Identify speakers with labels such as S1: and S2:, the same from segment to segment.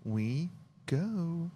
S1: we go.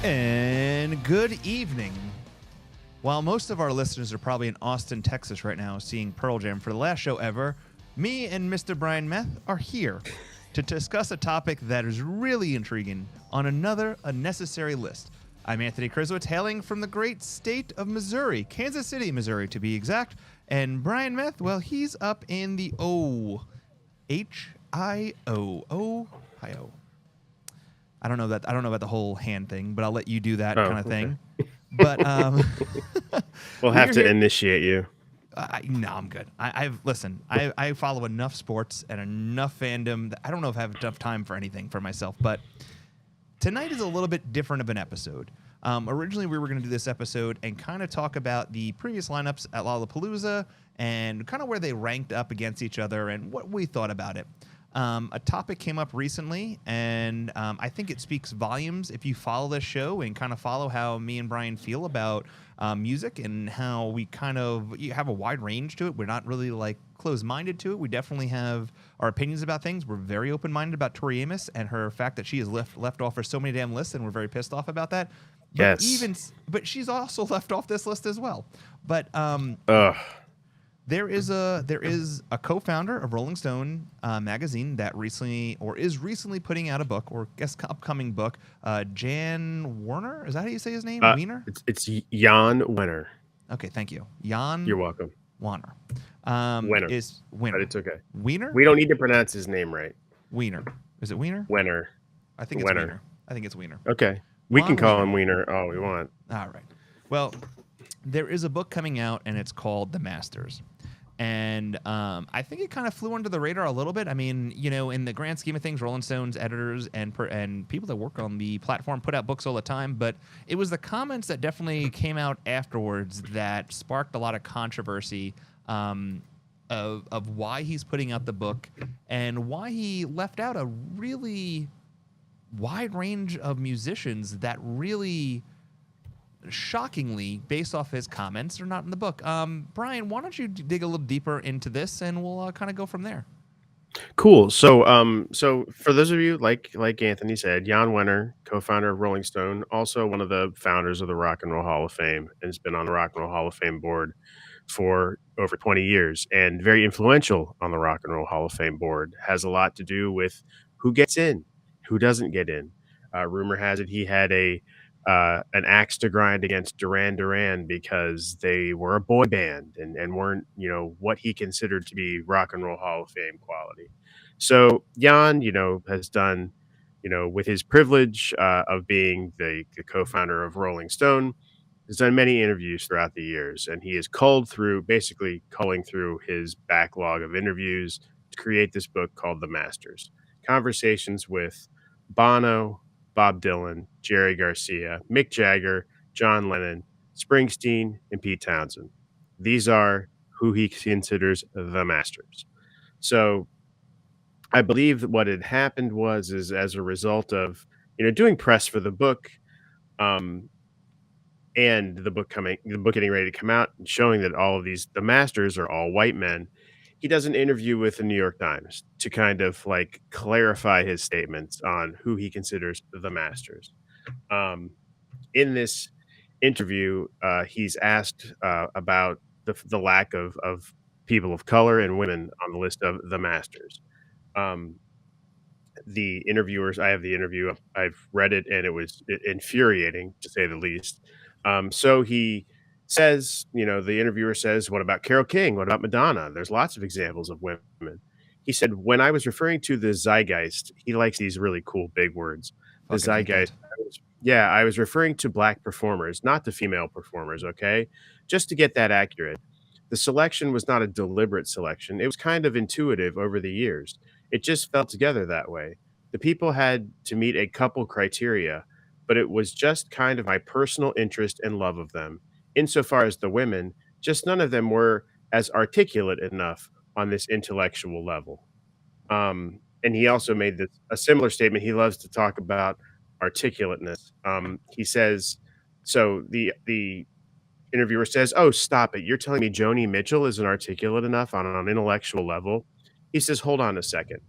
S1: And good evening. While most of our listeners are probably in Austin, Texas right now seeing Pearl Jam for the last show ever, me and Mr. Brian Meth are here to discuss a topic that is really intriguing on another unnecessary list. I'm Anthony Krizowitz, hailing from the great state of Missouri, Kansas City, Missouri to be exact. And Brian Meth, well, he's up in the Ohio. I don't know about the whole hand thing, but I'll let you do that kind of thing. But
S2: we'll have to initiate you.
S1: No, I'm good. I follow enough sports and enough fandom that I don't know if I have enough time for anything for myself. But tonight is a little bit different of an episode. Originally, we were going to do this episode and kind of talk about the previous lineups at Lollapalooza and kind of where they ranked up against each other and what we thought about it. A topic came up recently, and I think it speaks volumes if you follow this show and kind of follow how me and Brian feel about music and how we kind of have a wide range to it. We're not really like closed-minded to it. We definitely have our opinions about things. We're very open-minded about Tori Amos and her fact that she is left off for so many damn lists, and we're very pissed off about that. But but she's also left off this list as well. But There is a co-founder of Rolling Stone magazine that is recently putting out a book, or I guess upcoming book. Jann Wenner, is that how you say his name? Wenner?
S2: It's Jann Wenner.
S1: Okay, thank you. Jann.
S2: You're welcome.
S1: Wenner.
S2: Wenner.
S1: Is Wenner.
S2: But it's okay.
S1: Wenner?
S2: We don't need to pronounce his name right.
S1: Wenner. Is it Wenner?
S2: Wenner.
S1: I think it's Wenner. I think it's Wenner.
S2: Okay. We can call him Wenner all we want.
S1: All right. Well, there is a book coming out, and it's called The Masters. And I think it kind of flew under the radar a little bit. I mean, in the grand scheme of things, Rolling Stone's editors and people that work on the platform put out books all the time. But it was the comments that definitely came out afterwards that sparked a lot of controversy of why he's putting out the book and why he left out a really wide range of musicians that really, shockingly, based off his comments, are not in the book. Brian, why don't you dig a little deeper into this, and we'll kind of go from there.
S2: Cool. So for those of you, like Anthony said, Jann Wenner, co-founder of Rolling Stone, also one of the founders of the Rock and Roll Hall of Fame, and has been on the Rock and Roll Hall of Fame board for over 20 years, and very influential on the Rock and Roll Hall of Fame board. Has a lot to do with who gets in, who doesn't get in. Rumor has it he had an axe to grind against Duran Duran because they were a boy band and weren't, what he considered to be Rock and Roll Hall of Fame quality. So Jann, has done, with his privilege of being the co-founder of Rolling Stone, has done many interviews throughout the years, and he is basically culling through his backlog of interviews to create this book called The Masters. Conversations with Bono, Bob Dylan, Jerry Garcia, Mick Jagger, John Lennon, Springsteen, and Pete Townsend. These are who he considers the masters. So I believe that what had happened is as a result of doing press for the book, and the book getting ready to come out and showing that all of the masters are all white men. He does an interview with the New York Times to kind of like clarify his statements on who he considers the masters. In this interview, he's asked about the lack of people of color and women on the list of the masters. The interviewers, I have the interview, I've read it, and it was infuriating, to say the least. So he says, the interviewer says, what about Carole King? What about Madonna? There's lots of examples of women. He said, "When I was referring to the zeitgeist," he likes these really cool big words. The
S1: Fucking hate that.
S2: zeitgeist, I was referring to black performers, not the female performers, okay? Just to get that accurate. The selection was not a deliberate selection. It was kind of intuitive over the years. It just fell together that way. The people had to meet a couple criteria, but it was just kind of my personal interest and love of them. Insofar as the women, just none of them were as articulate enough on this intellectual level. And he also made a similar statement. He loves to talk about articulateness. He says, so the interviewer says, "Oh, stop it. You're telling me Joni Mitchell isn't articulate enough on an intellectual level?" He says, "Hold on a second."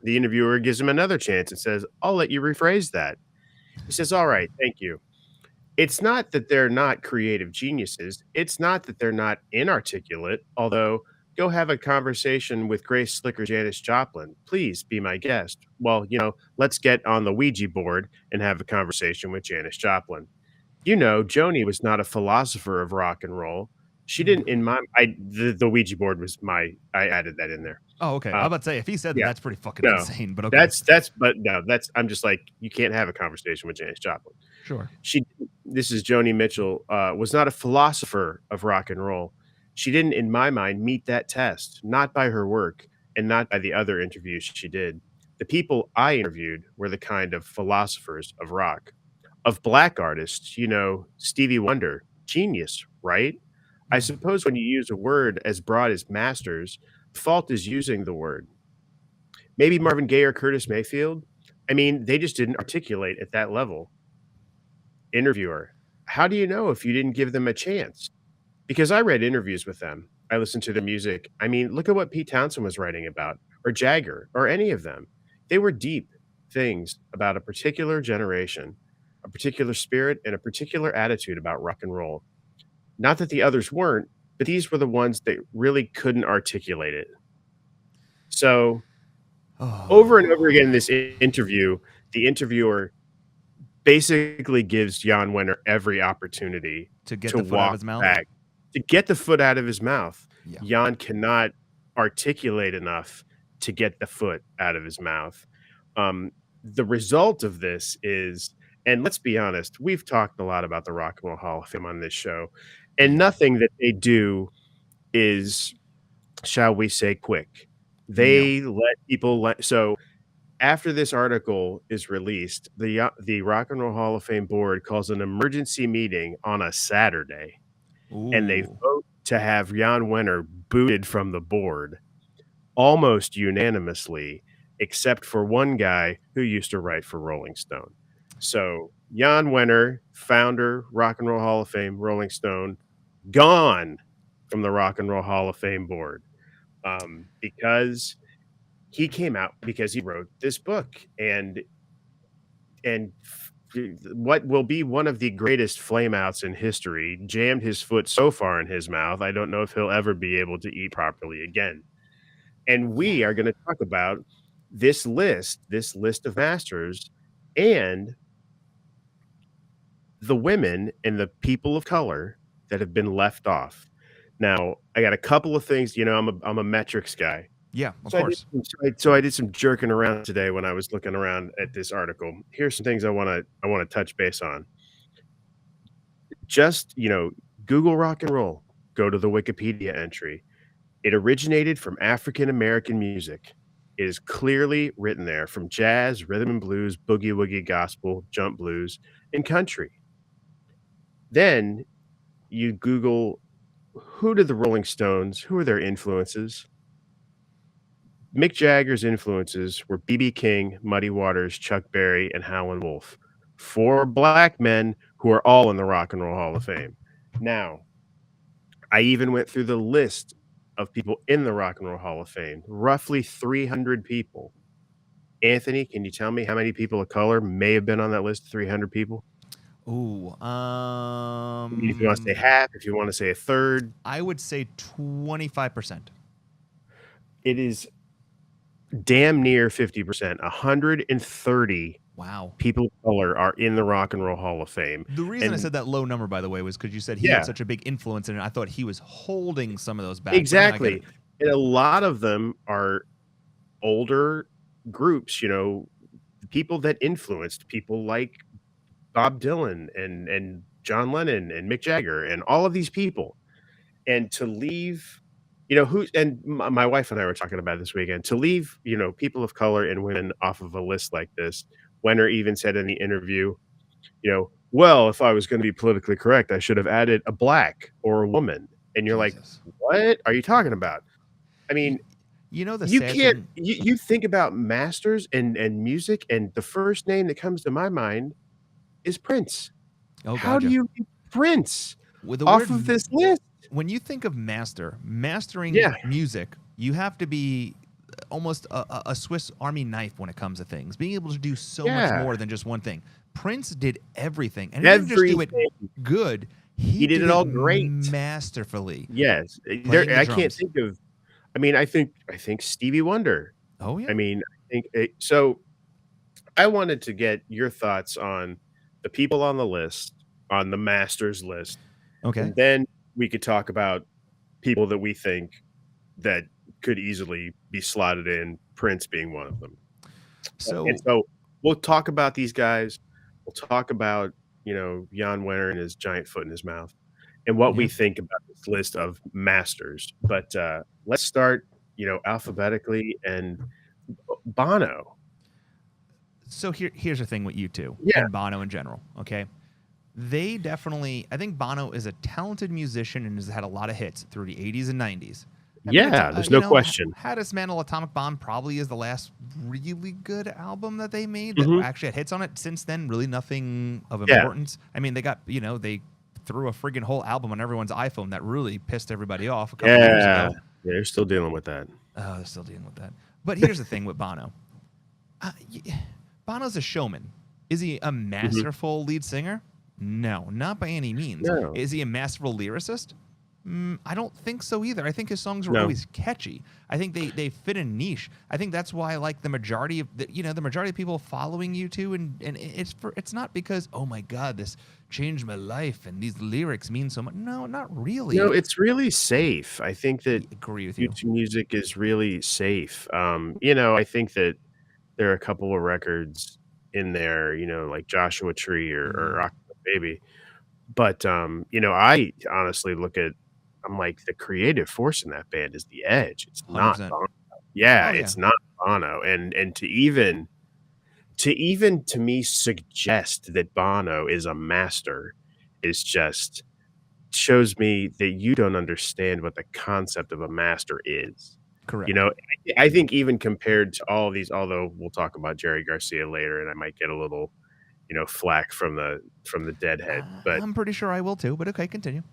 S2: The interviewer gives him another chance and says, "I'll let you rephrase that." He says, "All right, thank you. It's not that they're not creative geniuses. It's not that they're not inarticulate, although go have a conversation with Grace Slicker Janis Joplin. Please be my guest. Well, let's get on the Ouija board and have a conversation with Janis Joplin. Joni was not a philosopher of rock and roll. She didn't in my the Ouija board was I added that in there.
S1: Oh, okay. I was about to say, if he said that,
S2: Yeah.
S1: that's pretty fucking
S2: No.
S1: insane, but okay.
S2: I'm just like, you can't have a conversation with Janis Joplin.
S1: Sure.
S2: This is Joni Mitchell, was not a philosopher of rock and roll. She didn't, in my mind, meet that test, not by her work and not by the other interviews she did. The people I interviewed were the kind of philosophers of rock. Of black artists, Stevie Wonder, genius, right? I suppose when you use a word as broad as masters, the fault is using the word. Maybe Marvin Gaye or Curtis Mayfield. I mean, they just didn't articulate at that level. Interviewer, how do you know if you didn't give them a chance? Because I read interviews with them. I listened to their music. I mean, look at what Pete Townsend was writing about, or Jagger, or any of them. They were deep things about a particular generation, a particular spirit, and a particular attitude about rock and roll. Not that the others weren't, but these were the ones that really couldn't articulate it. So, over and over again in this interview, the interviewer basically gives Jann Wenner every opportunity
S1: To get
S2: to
S1: the foot out of
S2: walk
S1: his mouth?
S2: back, to get the foot out of his mouth.
S1: Yeah.
S2: Jann cannot articulate enough to get the foot out of his mouth. The result of this is, and let's be honest, we've talked a lot about the Rock and Roll Hall of Fame on this show, and nothing that they do is, shall we say, quick. They let people so after this article is released, the Rock and Roll Hall of Fame board calls an emergency meeting on a Saturday, and they
S1: Ooh.
S2: vote to have Jann Wenner booted from the board almost unanimously, except for one guy who used to write for Rolling Stone. So Jann Wenner, founder, Rock and Roll Hall of Fame, Rolling Stone, gone from the Rock and Roll Hall of Fame board, because he came out because he wrote this book, and what will be one of the greatest flameouts in history jammed his foot so far in his mouth, I don't know if he'll ever be able to eat properly again. And we are going to talk about this list of masters and the women and the people of color that have been left off. Now, I got a couple of things. I'm a metrics guy.
S1: Yeah, of
S2: So
S1: course.
S2: I did some jerking around today when I was looking around at this article. Here's some things I want to touch base on. Just, Google rock and roll. Go to the Wikipedia entry. It originated from African American music. It is clearly written there, from jazz, rhythm and blues, boogie woogie, gospel, jump blues, and country. Then you Google, who did the Rolling Stones, who are their influences? Mick Jagger's influences were B.B. King, Muddy Waters, Chuck Berry, and Howlin' Wolf. 4 black men who are all in the Rock and Roll Hall of Fame. Now, I even went through the list of people in the Rock and Roll Hall of Fame, roughly 300 people. Anthony, can you tell me how many people of color may have been on that list of 300 people?
S1: Ooh.
S2: If you want to say half, if you want to say a third.
S1: I would say 25%.
S2: It is damn near 50%. 130
S1: Wow.
S2: people of color are in the Rock and Roll Hall of Fame.
S1: The reason I said that low number, by the way, was because you said he had such a big influence in it. I thought he was holding some of those back.
S2: Exactly. And a lot of them are older groups, people that influenced people like Bob Dylan and John Lennon and Mick Jagger and all of these people, and to leave, who and my wife and I were talking about it this weekend, to leave, people of color and women off of a list like this. Wenner even said in the interview, "Well, if I was gonna be politically correct, I should have added a black or a woman." And you're like,
S1: Jesus.
S2: "What are you talking about?" I
S1: You,
S2: mean,
S1: you know the
S2: you
S1: sad
S2: can't
S1: thing.
S2: you think about masters and music, and the first name that comes to my mind is Prince.
S1: Oh
S2: How
S1: God,
S2: do
S1: yeah.
S2: you leave Prince
S1: With the
S2: off
S1: word
S2: of this list?
S1: when you think of mastering
S2: Yeah,
S1: music, you have to be almost a Swiss Army knife when it comes to things, being able to do so much
S2: yeah.
S1: more than just one thing. Prince did everything, and he didn't just do it
S2: Everything.
S1: good;
S2: He
S1: he
S2: did
S1: did
S2: it
S1: it
S2: all great.
S1: masterfully,
S2: Yes,
S1: playing the
S2: I can't
S1: drums.
S2: think of. I mean, I think Stevie Wonder.
S1: Oh
S2: I
S1: yeah,
S2: mean, so I wanted to get your thoughts on the people on the list, on the masters list,
S1: okay.
S2: and then we could talk about people that we think that could easily be slotted in, Prince being one of them. And
S1: So
S2: so we'll talk about these guys. We'll talk about, Jan Wenner and his giant foot in his mouth and what we
S1: yeah,
S2: think about this list of masters. But let's start, alphabetically and Bono.
S1: so here's the thing with you two
S2: Yeah.
S1: and Bono in general. Okay, they definitely. I think Bono is a talented musician and has had a lot of hits through the '80s and '90s. I mean,
S2: Yeah, there's no question.
S1: How to Dismantle Atomic Bomb probably is the last really good album that they made that
S2: Mhm.
S1: actually had hits on it. Since then, really nothing of
S2: Yeah.
S1: importance. I mean, they got, they threw a friggin' whole album on everyone's iPhone that really pissed everybody off a couple years
S2: Yeah.
S1: ago.
S2: Yeah, they're still dealing with that.
S1: Oh, they're still dealing with that. But here's the thing with Bono. Bono's a showman. Is he a
S2: Mhm.
S1: masterful lead singer? No, not by any means.
S2: No.
S1: Is he a masterful lyricist? I don't think so either. I think his songs were
S2: No.
S1: always catchy. I think they fit a niche. I think that's why I like the majority of the majority of people following you too, and it's not because, oh my God, this changed my life and these lyrics mean so much. No, not
S2: No,
S1: really.
S2: it's really safe. I think
S1: I
S2: that
S1: agree with you.
S2: YouTube music is really safe. I think that there are a couple of records in there, like Joshua Tree or
S1: Mm,
S2: Octopus Baby. But, I honestly I'm like, the creative force in that band is the Edge. It's not
S1: 100%.
S2: Bono. Yeah,
S1: Oh yeah,
S2: it's not Bono. And to even to me suggest that Bono is a master is just shows me that you don't understand what the concept of a master is. You
S1: correct.
S2: know, I think even compared to all of these, although we'll talk about Jerry Garcia later, and I might get a little, flack from the deadhead, but
S1: I'm pretty sure I will too. But okay, continue.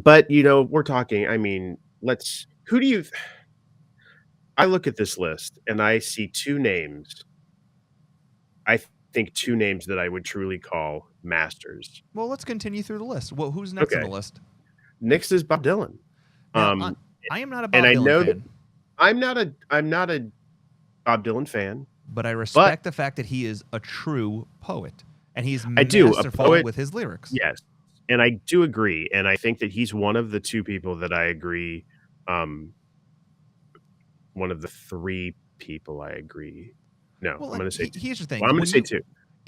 S2: we're talking. I mean, let's. Who do you? I look at this list and I see two names. I think two names that I would truly call masters.
S1: Well, let's continue through the list. Well, who's next on
S2: Okay,
S1: the list?
S2: next is Bob Dylan.
S1: Now,
S2: Um,
S1: I am not a
S2: and
S1: Bob
S2: I
S1: Dylan
S2: know that
S1: fan,
S2: I'm not a Bob Dylan fan,
S1: but I
S2: but
S1: respect the fact that he is a true poet and he's
S2: I do. A
S1: masterful
S2: poet,
S1: with his lyrics.
S2: yes, and I do agree, and I think that he's one of the two people that I agree. Um, one of the three people I agree. No,
S1: Well,
S2: I'm
S1: and
S2: going to say two.
S1: here's the
S2: Well,
S1: thing:
S2: I'm going to
S1: when
S2: say
S1: you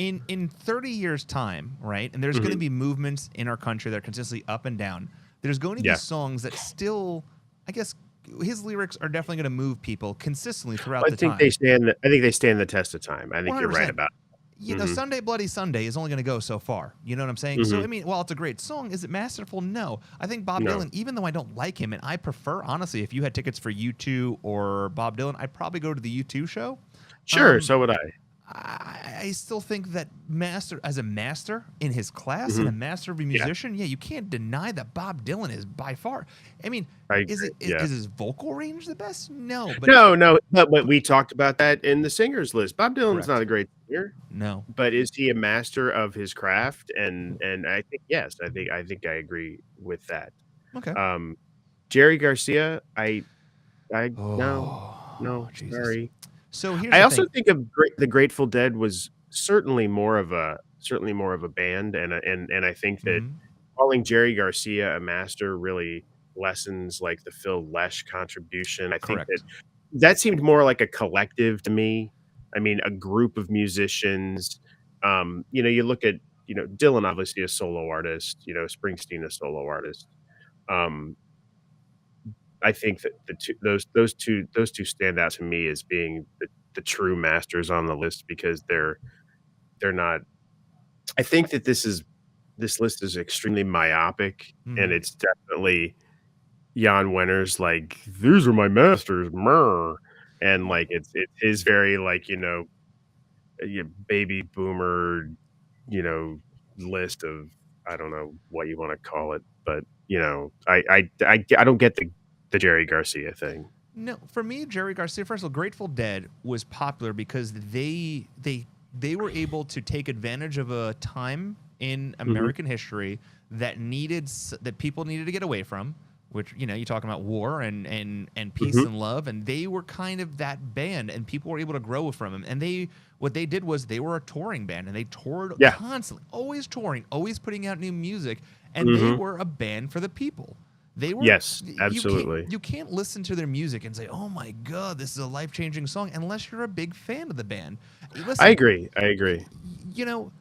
S2: two.
S1: in 30 years' time, right? And there's going to
S2: Mhm.
S1: be movements in our country that are consistently up and down. There's going to be
S2: Yeah,
S1: songs that still, I guess, his lyrics are definitely going to move people consistently throughout
S2: I
S1: the
S2: think they
S1: time.
S2: stand. I think they stand the test of time. I think you're right
S1: 100%.
S2: about. Mhm.
S1: Sunday Bloody Sunday is only going to go so far. You know what I'm saying? So,
S2: Mhm.
S1: I mean, while it's a great song, is it masterful? No. I think Bob
S2: No,
S1: Dylan, even though I don't like him, and I prefer, honestly, if you had tickets for U2 or Bob Dylan, I'd probably go to the U2 show.
S2: sure.
S1: Um,
S2: So would I.
S1: I still think that as a master in his class and a
S2: Mhm.
S1: master of a
S2: Yeah,
S1: musician, yeah, you can't deny that Bob Dylan is by far. I mean,
S2: I
S1: is
S2: agree.
S1: it
S2: Yeah.
S1: is his vocal range the best? No, but
S2: No, no, but we talked about that in the singers list. Bob Dylan's not
S1: correct.
S2: a great singer,
S1: No.
S2: but is he a master of his craft? And I think yes. I think I agree with that.
S1: Okay.
S2: Um, Jerry Garcia, I no,
S1: Oh,
S2: no,
S1: Jesus.
S2: sorry.
S1: So here's
S2: I
S1: the
S2: also
S1: thing.
S2: think of the Grateful Dead was certainly more of a band, and I think that
S1: Mhm.
S2: calling Jerry Garcia a master really lessens, like, the Phil Lesh contribution. I think that
S1: Correct.
S2: that seemed more like a collective to me. I mean, a group of musicians. You look at, Dylan, obviously a solo artist, Springsteen, a solo artist. Um, I think that those two stand out to me as being the true masters on the list because they're not. I think that this list is extremely myopic, and
S1: Mhm.
S2: it's definitely Jann Wenner's like, "These are my masters, mer," and, like, it's his very, like, baby boomer, you know, list of I don't know what you wanna call it, but, I don't get the Jerry Garcia thing.
S1: No, for me, Jerry Garcia. First of all, Grateful Dead was popular because they were able to take advantage of a time in
S2: Mhm.
S1: American history that that people needed to get away from. Which you're talking about war and peace
S2: Mhm.
S1: and love, and they were kind of that band, and people were able to grow from them. And what they did was they were a touring band, and they toured
S2: Yeah.
S1: constantly, always touring, always putting out new music, and they
S2: Mhm.
S1: were a band for the people. They were
S2: Yes,
S1: you can't
S2: absolutely.
S1: you can't listen to their music and say, "Oh my god, this is a life-changing song," unless you're a big fan of the band.
S2: I
S1: Listen,
S2: agree, I agree.
S1: you know,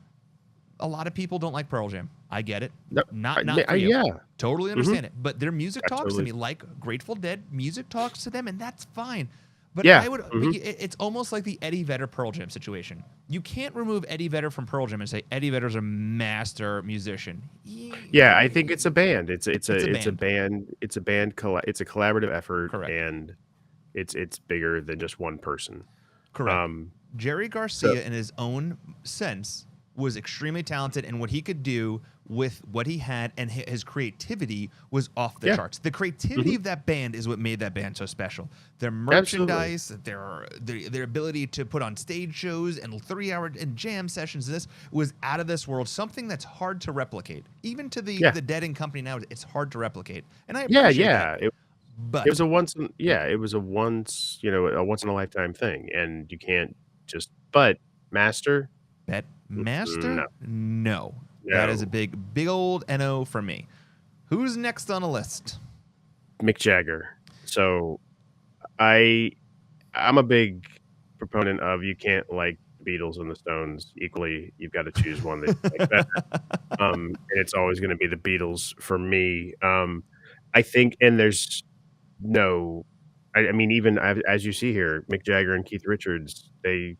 S1: a lot of people don't like Pearl Jam. I get it.
S2: No,
S1: Not for you.
S2: yeah.
S1: Totally
S2: Mhm.
S1: understand it. But their music talks to
S2: Absolutely.
S1: me like Grateful Dead music talks to them, and that's fine. But
S2: Yeah.
S1: I would. But
S2: Mhm.
S1: it's almost like the Eddie Vedder Pearl Jam situation. You can't remove Eddie Vedder from Pearl Jam and say Eddie Vedder's a master musician.
S2: Yeah, I think it's a band.
S1: It's a
S2: It's a
S1: band,
S2: band it's a band colla it's a collaborative effort,
S1: correct?
S2: and it's bigger than just one person.
S1: Correct.
S2: Um,
S1: Jerry
S2: so
S1: Garcia, in his own sense, was extremely talented, and what he could do with what he had and his creativity was off the
S2: yeah.
S1: charts. The creativity
S2: Mhm.
S1: of that band is what made that band so special. Their
S2: Absolutely.
S1: merchandise, their ability to put on stage shows and 3 hour and jam sessions. This was out of this world. Something that's hard to replicate, even to
S2: Yeah.
S1: the Dead and Company now. It's hard to replicate, and I
S2: Yeah,
S1: appreciate that.
S2: yeah. It
S1: But
S2: was a it was a once in a lifetime thing, and you can't just but Master?
S1: Bet
S2: No.
S1: Master? No. That is a
S2: No.
S1: big old NO for me. Who's next on the list?
S2: Mick Jagger. So, I I'm a big proponent of you can't like the Beatles and the Stones equally, you've gotta choose one that you like better, and it's always gonna be the Beatles for me, I think and there's no I mean, even as you see here, Mick Jagger and Keith Richards, they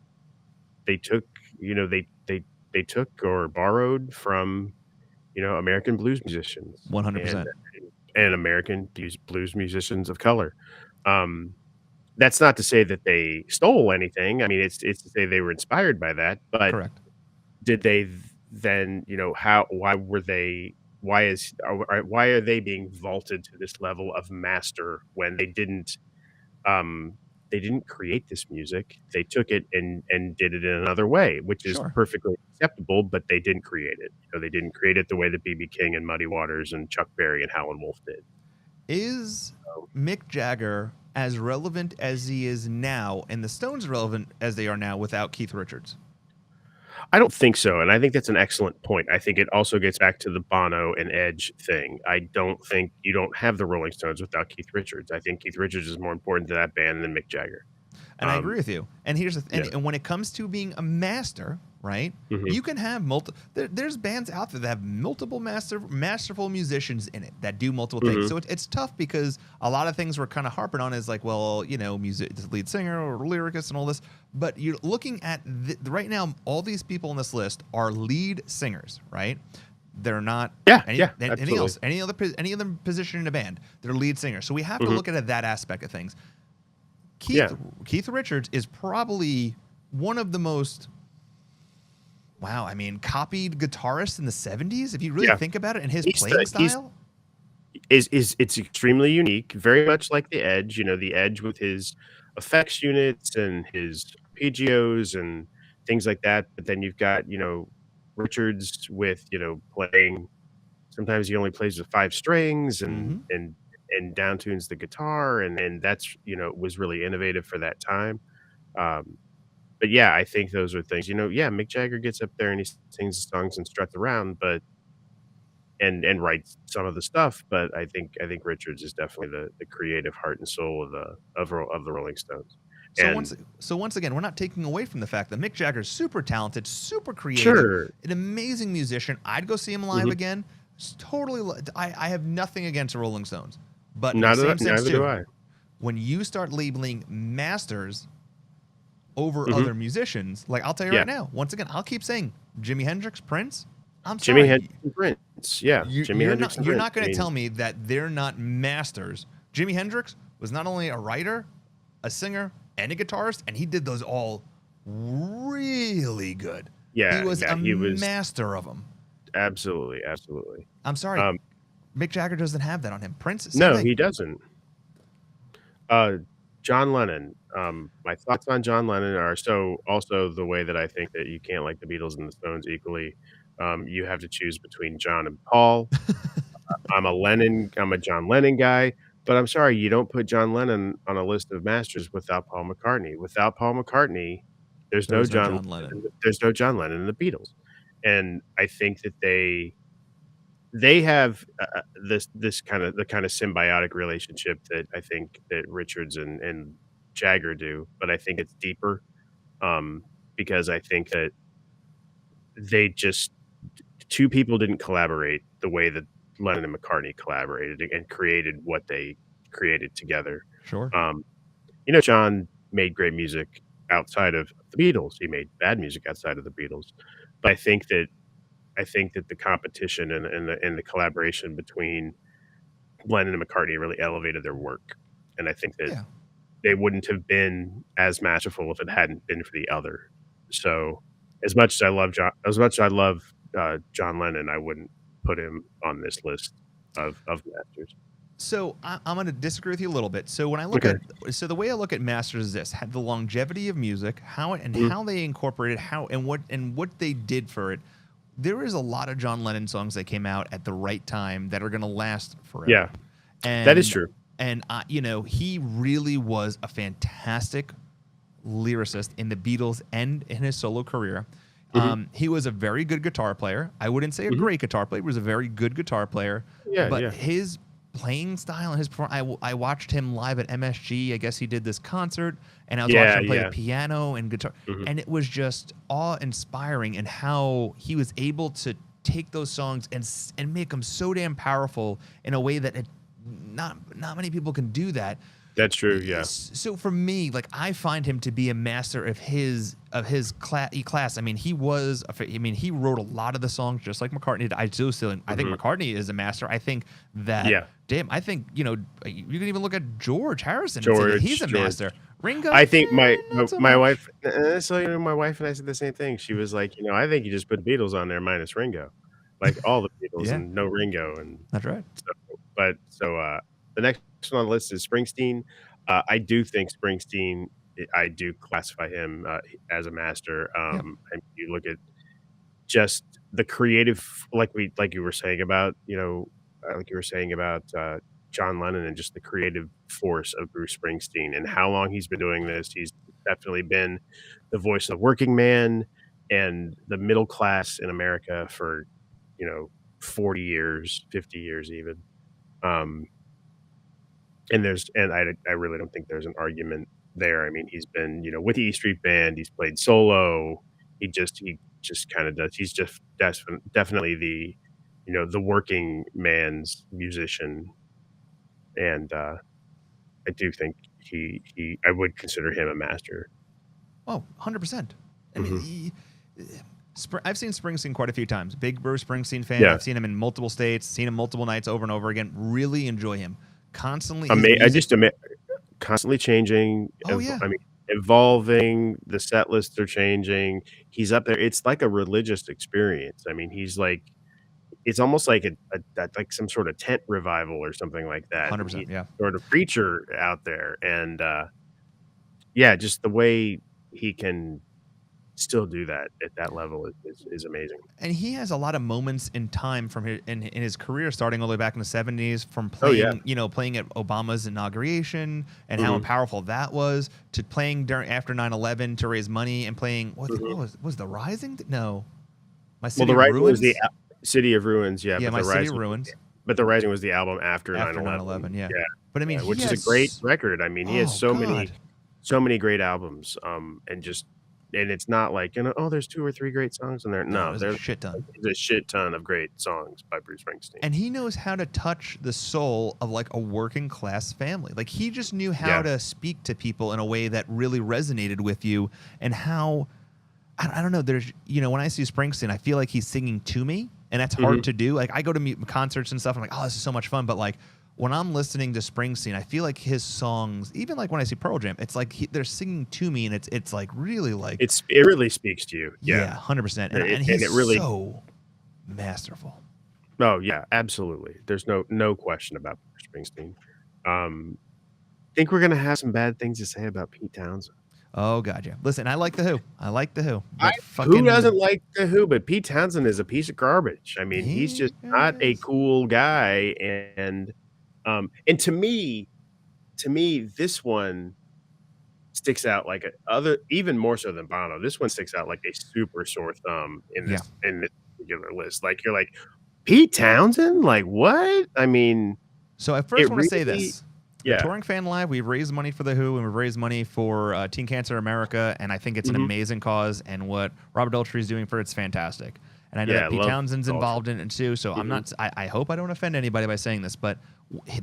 S2: took, they took or borrowed from, American blues musicians and
S1: 100%.
S2: American blues musicians of color. Um, that's not to say that they stole anything. I mean, it's to say they were inspired by that, but
S1: Correct.
S2: did they then, how why were they why are they being vaulted to this level of master when they didn't create this music. They took it and did it in another way, which is
S1: Sure.
S2: perfectly acceptable, but they didn't create it. They didn't create it the way that BB King and Muddy Waters and Chuck Berry and Howlin' Wolf did.
S1: Is
S2: So,
S1: Mick Jagger as relevant as he is now, and the Stones relevant as they are now without Keith Richards?
S2: I don't think so, and I think that's an excellent point. I think it also gets back to the Bono and Edge thing. I don't think you don't have the Rolling Stones without Keith Richards. I think Keith Richards is more important to that band than Mick Jagger.
S1: And I
S2: Um,
S1: agree with you. And here's
S2: yeah.
S1: and when it comes to being a master, right?
S2: Mhm.
S1: You can have there's bands out there that have multiple masterful musicians in it that do multiple things.
S2: Mhm.
S1: So it's tough because a lot of things we're kind of harping on is like, well, music, the lead singer or lyricist and all this. But you're looking at right now, all these people on this list are lead singers, right? They're not
S2: Yeah, yeah,
S1: anything
S2: absolutely.
S1: else, any other position in a band. They're lead singers. So we have to
S2: Mhm.
S1: look at that aspect of things. Keith
S2: Yeah.
S1: Keith Richards is probably one of the most copied guitarists in the 70s if you really
S2: Yeah.
S1: think about it and his
S2: He's
S1: playing
S2: he's
S1: style.
S2: is it's extremely unique, very much like the Edge, the Edge with his effects units and his arpeggios and things like that, but then you've got, Richards with, playing sometimes he only plays with 5 strings and
S1: Mhm.
S2: downtunes the guitar, and that's, was really innovative for that time. Um, but yeah, I think those are things, yeah, Mick Jagger gets up there and he sings songs and struts around, but and writes some of the stuff. But I think Richards is definitely the creative heart and soul of the Rolling Stones.
S1: So
S2: And
S1: once again, we're not taking away from the fact that Mick Jagger's super talented, super creative,
S2: sure,
S1: an amazing musician. I'd go see him live again. Totally, I have nothing against the Rolling Stones, but in the same sense
S2: neither do
S1: too,
S2: I.
S1: when you start labeling masters over other musicians, like I'll tell you
S2: Yeah,
S1: right now, once again, I'll keep saying Jimi Hendrix, Prince. I'm
S2: Jimi
S1: sorry,
S2: Hendrix and Prince. Yeah, Jimi Hendrix and
S1: you're
S2: Prince.
S1: not going to tell me that they're not masters. Jimi Hendrix was not only a writer, a singer, and a guitarist, and he did those all really good. He was a
S2: he was
S1: master of them.
S2: absolutely.
S1: I'm sorry,
S2: Um,
S1: Mick Jagger doesn't have that on him. Prince, same
S2: no,
S1: thing.
S2: he doesn't. John Lennon. My thoughts on John Lennon are so also the way that I think that you can't like the Beatles and the Stones equally. You have to choose between John and Paul. I'm a John Lennon guy, but I'm sorry, you don't put John Lennon on a list of masters without Paul McCartney. Without Paul McCartney,
S1: There was no John Lennon.
S2: There's no John Lennon in the Beatles. And I think that they have this kind of symbiotic relationship that I think that Richards and Jagger do, but I think it's deeper, because I think that they just two people didn't collaborate the way that Lennon and McCartney collaborated and created what they created together.
S1: Sure.
S2: John made great music outside of the Beatles. He made bad music outside of the Beatles, but I think that the competition and the collaboration between Lennon and McCartney really elevated their work, and I think that
S1: Yeah.
S2: they wouldn't have been as masterful if it hadn't been for the other. So, as much as I love John Lennon, I wouldn't put him on this list of masters.
S1: So I'm going to disagree with you a little bit. So when I look
S2: Okay.
S1: the way I look at masters is this: had the longevity of music, how they incorporated what they did for it. There is a lot of John Lennon songs that came out at the right time that are going to last forever.
S2: Yeah,
S1: And
S2: that is true.
S1: And he really was a fantastic lyricist in the Beatles and in his solo career. He was a very good guitar player. I wouldn't say a great guitar player. He was a very good guitar player.
S2: Yeah,
S1: but
S2: yeah.
S1: his playing style and his I watched him live at MSG. I guess he did this concert, and I was watching him play the piano and guitar, and it was just awe-inspiring in how he was able to take those songs and make them so damn powerful in a way that not many people can do that.
S2: That's true. Yeah.
S1: So for me, like, I find him to be a master of his class. I mean, he wrote a lot of the songs just like McCartney did. I think McCartney is a master. I think that I think you can even look at George Harrison and say that he's a master. Ringo,
S2: I think my
S1: so
S2: wife. So my wife and I said the same thing. She was like, I think you just put Beatles on there minus Ringo, like all the Beatles and no Ringo. And
S1: that's right.
S2: So the next one on the list is Springsteen. I do think Springsteen. I do classify him as a master. And you look at just the creative, like you were saying about John Lennon, and just the creative force of Bruce Springsteen and how long he's been doing this. He's definitely been the voice of the working man and the middle class in America for 40 years, 50 years even. And I really don't think there's an argument there. I mean, he's been, with the E Street Band, he's played solo. He just kind of does. He's just definitely the working man's musician. And I do think I would consider him a master.
S1: Oh, 100%. I mean, I've seen Springsteen quite a few times. Big Bruce Springsteen fan.
S2: Yeah.
S1: I've seen him in multiple states, seen him multiple nights over and over again. Really enjoy him. Constantly.
S2: Constantly changing.
S1: Oh, yeah.
S2: I mean, evolving. The set lists are changing. He's up there. It's like a religious experience. I mean, he's like, it's almost like like some sort of tent revival or something like that.
S1: 100%. Yeah.
S2: Sort of preacher out there. And just the way he can still do that at that level is amazing.
S1: And he has a lot of moments in time from in his career, starting all the way back in the 70s, from playing, playing at Obama's inauguration and how powerful that was, to playing after 9/11 to raise money and playing what was The Rising? No, My City of Ruins.
S2: City of Ruins, yeah,
S1: Yeah,
S2: but
S1: My City of Ruins.
S2: The Rising was the album after
S1: After
S2: 9/11.
S1: 9/11, yeah.
S2: Yeah,
S1: But I mean,
S2: yeah,
S1: he
S2: which is a great
S1: has
S2: record. I mean, he has
S1: oh god.
S2: so many great albums, and it's not like, "Oh, there's 2 or 3 great songs in there."
S1: No,
S2: No,
S1: there's a shit ton.
S2: there's a shit ton of great songs by Bruce Springsteen.
S1: And he knows how to touch the soul of like a working class family. Like he just knew how
S2: Yeah.
S1: to speak to people in a way that really resonated with you and how I don't know. There's, when I see Springsteen, I feel like he's singing to me, and that's hard
S2: Mhm.
S1: to do. Like I go to concerts and stuff. I'm like, oh, this is so much fun. But like when I'm listening to Springsteen, I feel like his songs, even like when I see Pearl Jam, it's like they're singing to me, and it's like really like
S2: It really speaks to you.
S1: yeah,
S2: Yeah.
S1: 100%. And
S2: It
S1: and
S2: and
S1: he's
S2: it really
S1: so masterful.
S2: Oh, yeah, absolutely. There's no question about Bruce Springsteen. Think we're gonna have some bad things to say about Pete Townsend.
S1: Oh god, yeah. Listen, I like the Who. I like the Who,
S2: I
S1: but
S2: Who
S1: fucking
S2: doesn't like The Who? But Pete Townsend is a piece of garbage. I mean, he's
S1: he
S2: just not a
S1: is.
S2: cool guy, and to me, this one sticks out like a other even more so than Bono. This one sticks out like a super sore thumb
S1: Yeah.
S2: in this particular list. Like, you're like, "Pete Townsend? Like, what?" I mean,
S1: So I first
S2: it
S1: want to say
S2: really
S1: this. The
S2: yeah.
S1: Touring Fan Live, we've raised money for The Who, and we've raised money for Teen Cancer America, and I think it's an
S2: Mhm.
S1: amazing cause, and what Robert Daltrey is doing for it's fantastic. And I know
S2: Yeah,
S1: that
S2: I
S1: Pete
S2: love
S1: Townsend's
S2: Daltrey.
S1: involved in it too, so I'm
S2: Mhm.
S1: not, I hope I don't offend anybody by saying this, but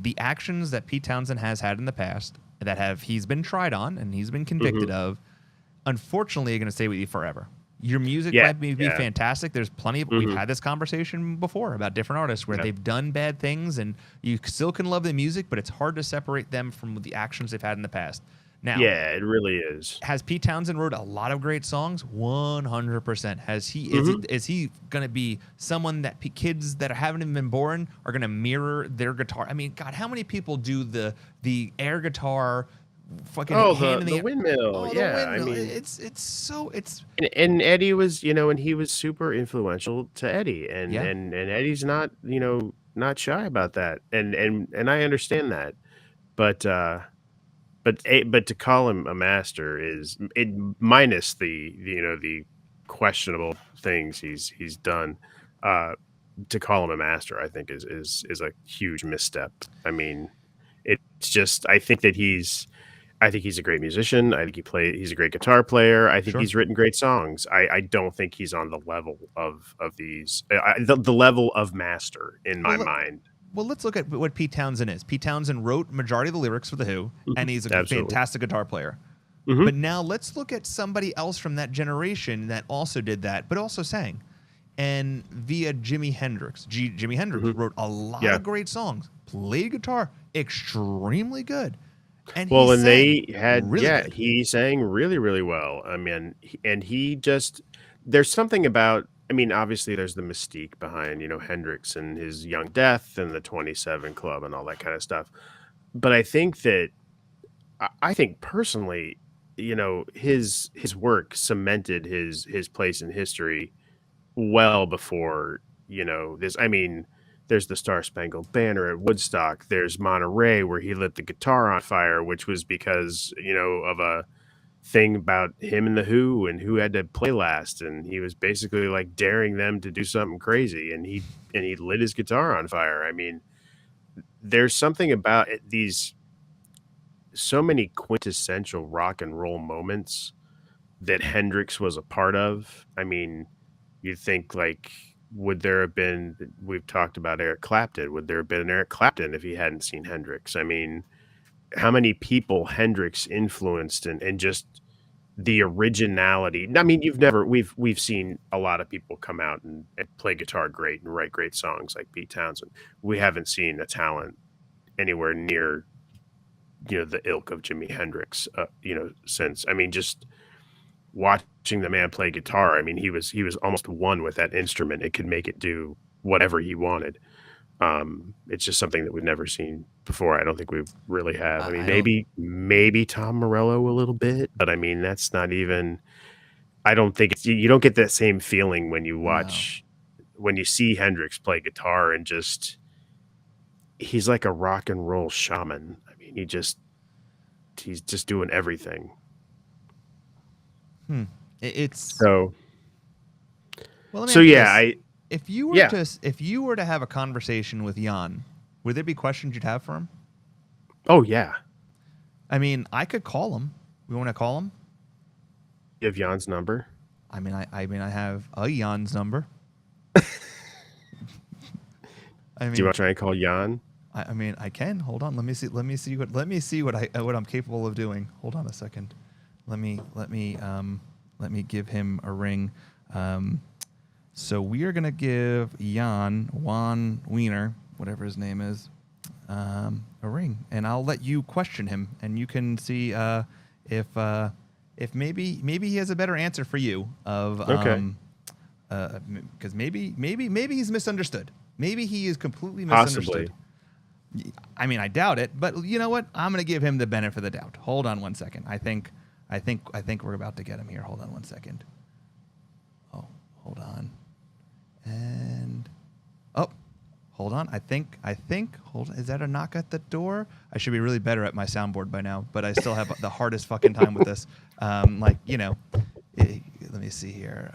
S1: the actions that Pete Townsend has had in the past that he's been tried on and he's been convicted
S2: Mhm.
S1: of, unfortunately, are going to stay with you forever. Your music
S2: Yeah,
S1: might be
S2: yeah.
S1: fantastic. There's plenty of, we've
S2: Mhm.
S1: had this conversation before about different artists where
S2: Yeah.
S1: they've done bad things and you still can love the music, but it's hard to separate them from the actions they've had in the past. Now,
S2: Yeah, it really is.
S1: has Pete Townsend wrote a lot of great songs? 100%.
S2: Mhm.
S1: Is he going to be someone that kids that haven't even been born are going to mirror their guitar? I mean, God, how many people do the air guitar fucking
S2: Oh,
S1: hand in
S2: the
S1: the
S2: windmill,
S1: oh, the
S2: yeah, I
S1: windmill.
S2: mean
S1: It's so it's
S2: and Eddie was and he was super influential to Eddie,
S1: yeah.
S2: and Eddie's not, not shy about that, and I understand that, but, but to call him a master is it minus the questionable things he's done, uh, to call him a master, I think is a huge misstep. I mean, it's just I think he's a great musician. I think he's a great guitar player. I think
S1: Sure.
S2: he's written great songs. I don't think he's on the level of these the level of master in my
S1: Well,
S2: mind.
S1: Well, let's look at what Pete Townsend is. Pete Townsend wrote majority of the lyrics for The Who,
S2: Mhm.
S1: and he's a
S2: Absolutely.
S1: fantastic guitar player. But
S2: Mhm.
S1: now let's look at somebody else from that generation that also did that, but also sang. And via Jimi Hendrix. Jimi Hendrix
S2: Mhm.
S1: wrote a lot
S2: Yeah.
S1: of great songs, played guitar extremely good, and he
S2: Well, and
S1: sang
S2: they had
S1: really
S2: yeah,
S1: good.
S2: he sang really, really well. I mean, and he just there's something about I mean, obviously there's the mystique behind, Hendrix and his young death and the 27 Club and all that kind of stuff. But I think that I think personally, his work cemented his place in history well before, this I mean, there's the Star Spangled Banner at Woodstock. There's Monterey where he lit the guitar on fire, which was because, of a thing about him and the Who and who had to play last. And he was basically like daring them to do something crazy. And he lit his guitar on fire. I mean, there's something about these so many quintessential rock and roll moments that Hendrix was a part of. I mean, you think like, would there have been? We've talked about Eric Clapton. Would there have been an Eric Clapton if he hadn't seen Hendrix? I mean, how many people Hendrix influenced and just the originality. I mean, we've seen a lot of people come out and play guitar great and write great songs like Pete Townsend. We haven't seen a talent anywhere near the ilk of Jimi Hendrix. Since I mean, just watching the man play guitar, I mean, he was almost one with that instrument. It could make it do whatever he wanted. It's just something that we've never seen before. I don't think we really have. I mean,
S1: I don't.
S2: maybe Tom Morello a little bit, but I mean, that's not even. I don't think you don't get that same feeling
S1: No.
S2: when you see Hendrix play guitar and just he's like a rock and roll shaman. I mean, he's just doing everything.
S1: Hmm. It's
S2: So
S1: well. Let me
S2: so
S1: ask you
S2: yeah,
S1: this:
S2: I
S1: If you were
S2: Yeah.
S1: to have a conversation with Jann, would there be questions you'd have for him?
S2: Oh yeah.
S1: I mean, I could call him. We want to call him?
S2: You have Jan's number?
S1: I mean, I have a Jan's number. I
S2: Do you
S1: mean,
S2: want to try and call Jann?
S1: I mean, I can. Hold on. Let me see what I'm capable of doing. Hold on a second. Let me give him a ring. So we are gonna give Jann Wenner, whatever his name is, a ring, and I'll let you question him, and you can see if maybe he has a better answer for you of because maybe he's misunderstood. Maybe he is completely misunderstood.
S2: Possibly.
S1: I mean, I doubt it, but you know what? I'm gonna give him the benefit of the doubt. Hold on one second. I think we're about to get him here. Hold on one second. Oh, hold on. And hold on. I think hold on. Is that a knock at the door? I should be really better at my soundboard by now, but I still have the hardest fucking time with this. Let me see here.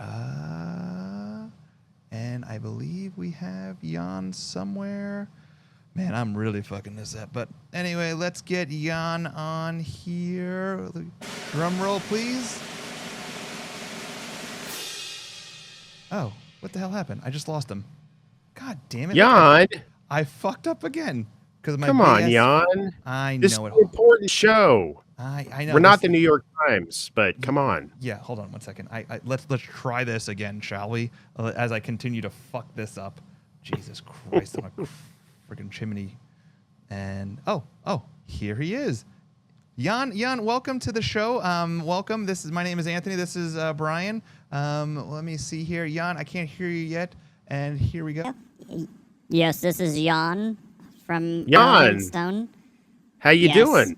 S1: And I believe we have Jann somewhere. Man, I'm really fucking this up. But anyway, let's get Jann on here. Drum roll, please. Oh, what the hell happened? I just lost him. God damn it.
S2: Jann!
S1: I fucked up again.
S2: Come on, Jann.
S1: I
S2: This
S1: know
S2: is
S1: it.
S2: an important show.
S1: I know.
S2: We're not the New York Times, but come on.
S1: Yeah, hold on one second. Let's try this again, shall we? As I continue to fuck this up. Jesus Christ, I'm a freaking chimney. And here he is. Jann, welcome to the show. Welcome. My name is Anthony. This is Brian. Let me see here. Jann, I can't hear you yet. And here we go.
S3: Yes, this is Jann from
S2: Jann.
S3: Stone.
S2: How you doing?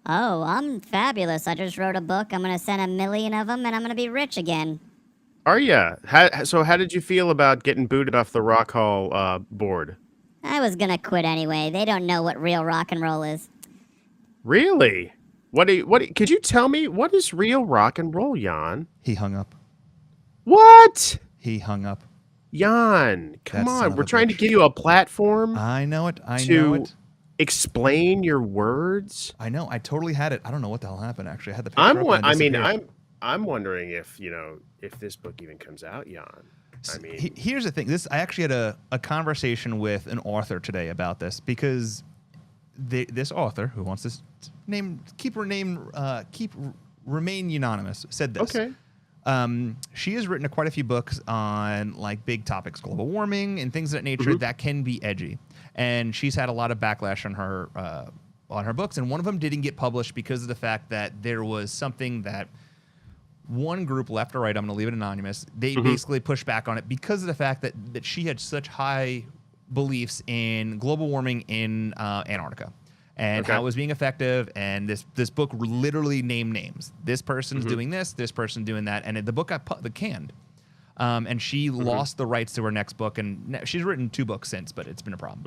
S3: Oh, I'm fabulous. I just wrote a book. I'm going to send 1 million of them, and I'm going to be rich again.
S2: Are ya? So how did you feel about getting booted off the Rock Hall board?
S3: I was going to quit anyway. They don't know what real rock and roll is.
S2: Really? Could you tell me what is real rock and roll, Jann?
S1: He hung up.
S2: What?
S1: He hung up.
S2: Jann, come on. We're trying to
S1: bitch.
S2: give you a platform.
S1: I know it. I know it.
S2: Explain your words.
S1: I know. I totally had it. I don't know what the hell happened. Actually, I had the picture up and
S2: I'm wondering if this book even comes out, Jann. I mean,
S1: here's the thing. I actually had a conversation with an author today about this because this author who wants this remain anonymous said this.
S2: Okay.
S1: She has written quite a few books on like big topics, global warming and things of that nature that can be edgy. And she's had a lot of backlash on her books, and one of them didn't get published because of the fact that there was something that one group, left or right, I'm going to leave it anonymous, they basically pushed back on it because of the fact that she had such high beliefs in global warming in Antarctica and how it was being effective. And this book literally named names. This person's doing this person doing that, and the book got canned. And she lost the rights to her next book, and she's written 2 books since, but it's been a problem.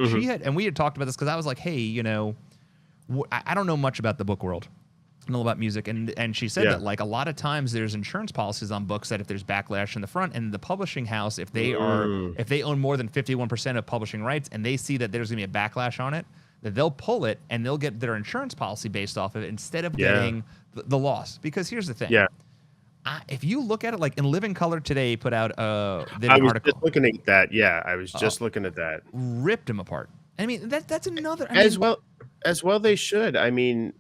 S1: We had talked about this because I was like, hey, I don't know much about the book world. I know about music, and she said that like a lot of times there's insurance policies on books that if there's backlash in the front, and the publishing house, if they own more than 51% of publishing rights, and they see that there's gonna be a backlash on it, that they'll pull it and they'll get their insurance policy based off of it instead of getting the loss. Because here's the thing.
S2: Yeah.
S1: If you look at it, like in Living Color today put out an
S2: I was
S1: article.
S2: just looking at that. Yeah, I was just looking at that.
S1: Ripped him apart. I mean, that's another.
S2: As well they should. I mean,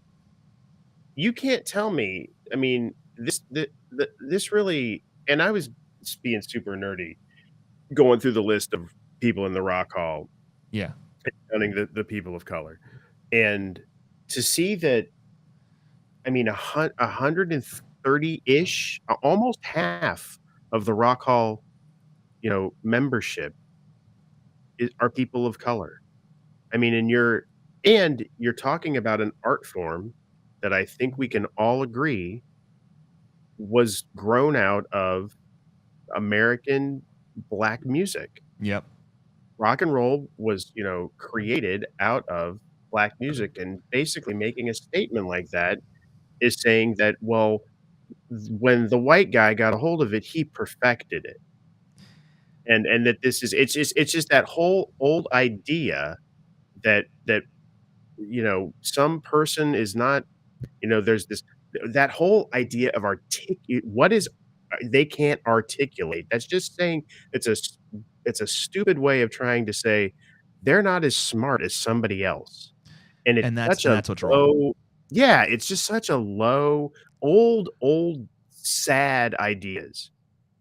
S2: you can't tell me. I mean, this really, and I was being super nerdy, going through the list of people in the Rock Hall,
S1: Yeah.
S2: counting the people of color, and to see that, I mean, 130-ish, almost half of the Rock Hall, membership are people of color. I mean, and you're talking about an art form that I think we can all agree was grown out of American Black music.
S1: Yep.
S2: Rock and roll was, created out of Black music, and basically making a statement like that is saying that, well, when the white guy got a hold of it, he perfected it. and that this is it's just that whole old idea that some person is not, there's that whole idea of what is they can't articulate. That's just saying it's a stupid way of trying to say they're not as smart as somebody else. And it's
S1: And that's
S2: such
S1: and
S2: a
S1: that's what's wrong.
S2: low yeah, it's just such a low, old, sad ideas.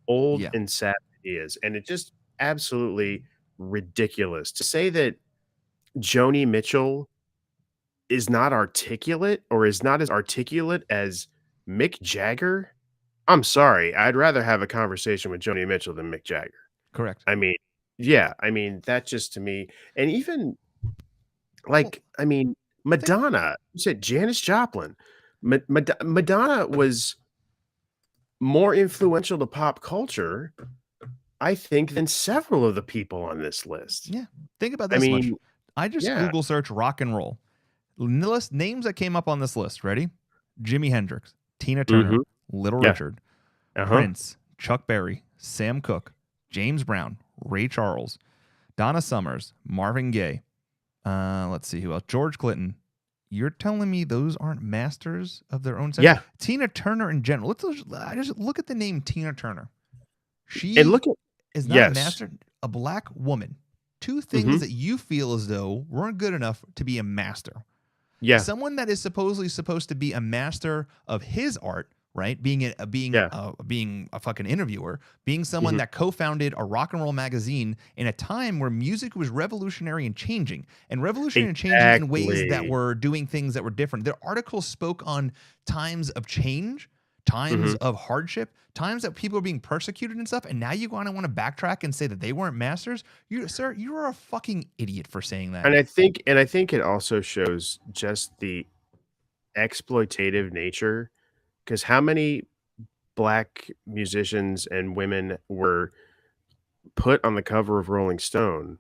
S2: Old
S1: Yeah.
S2: and sad ideas, and it just absolutely ridiculous to say that Joni Mitchell is not articulate or is not as articulate as Mick Jagger. I'm sorry, I'd rather have a conversation with Joni Mitchell than Mick Jagger.
S1: Correct.
S2: I mean, yeah, I mean, that just to me and even,
S1: Well,
S2: I mean, Madonna, you said Janis Joplin. Madonna was more influential to pop culture, I think, than several of the people on this list.
S1: yeah. Think about
S2: I
S1: this much.
S2: mean,
S1: I just
S2: yeah.
S1: Google search rock and roll. Names that came up on this list. Ready? Jimi Hendrix, Tina Turner,
S2: Mhm.
S1: Little
S2: Yeah.
S1: Richard,
S2: Uh-huh.
S1: Prince, Chuck Berry, Sam Cooke, James Brown, Ray Charles, Donna Summers, Marvin Gaye. Let's see who else. George Clinton. You're telling me those aren't masters of their own?
S2: Yeah.
S1: Tina Turner in general. I just look at the name Tina Turner. She
S2: And look at
S1: is not
S2: yes.
S1: a master. A black woman. Two things
S2: Mhm.
S1: that you feel as though weren't good enough to be a master.
S2: Yeah.
S1: Someone that is supposedly supposed to be a master of his art, right? Being a fucking interviewer, being someone
S2: Mhm.
S1: that co-founded a rock and roll magazine in a time where music was revolutionary and changing in ways that
S2: Exactly.
S1: were doing things that were different. Their articles spoke on times of change, times
S2: Mhm.
S1: of hardship, times that people are being persecuted and stuff. And now you want to backtrack and say that they weren't masters? Sir, you are a fucking idiot for saying that.
S2: And I think it also shows just the exploitative nature, because how many black musicians and women were put on the cover of Rolling Stone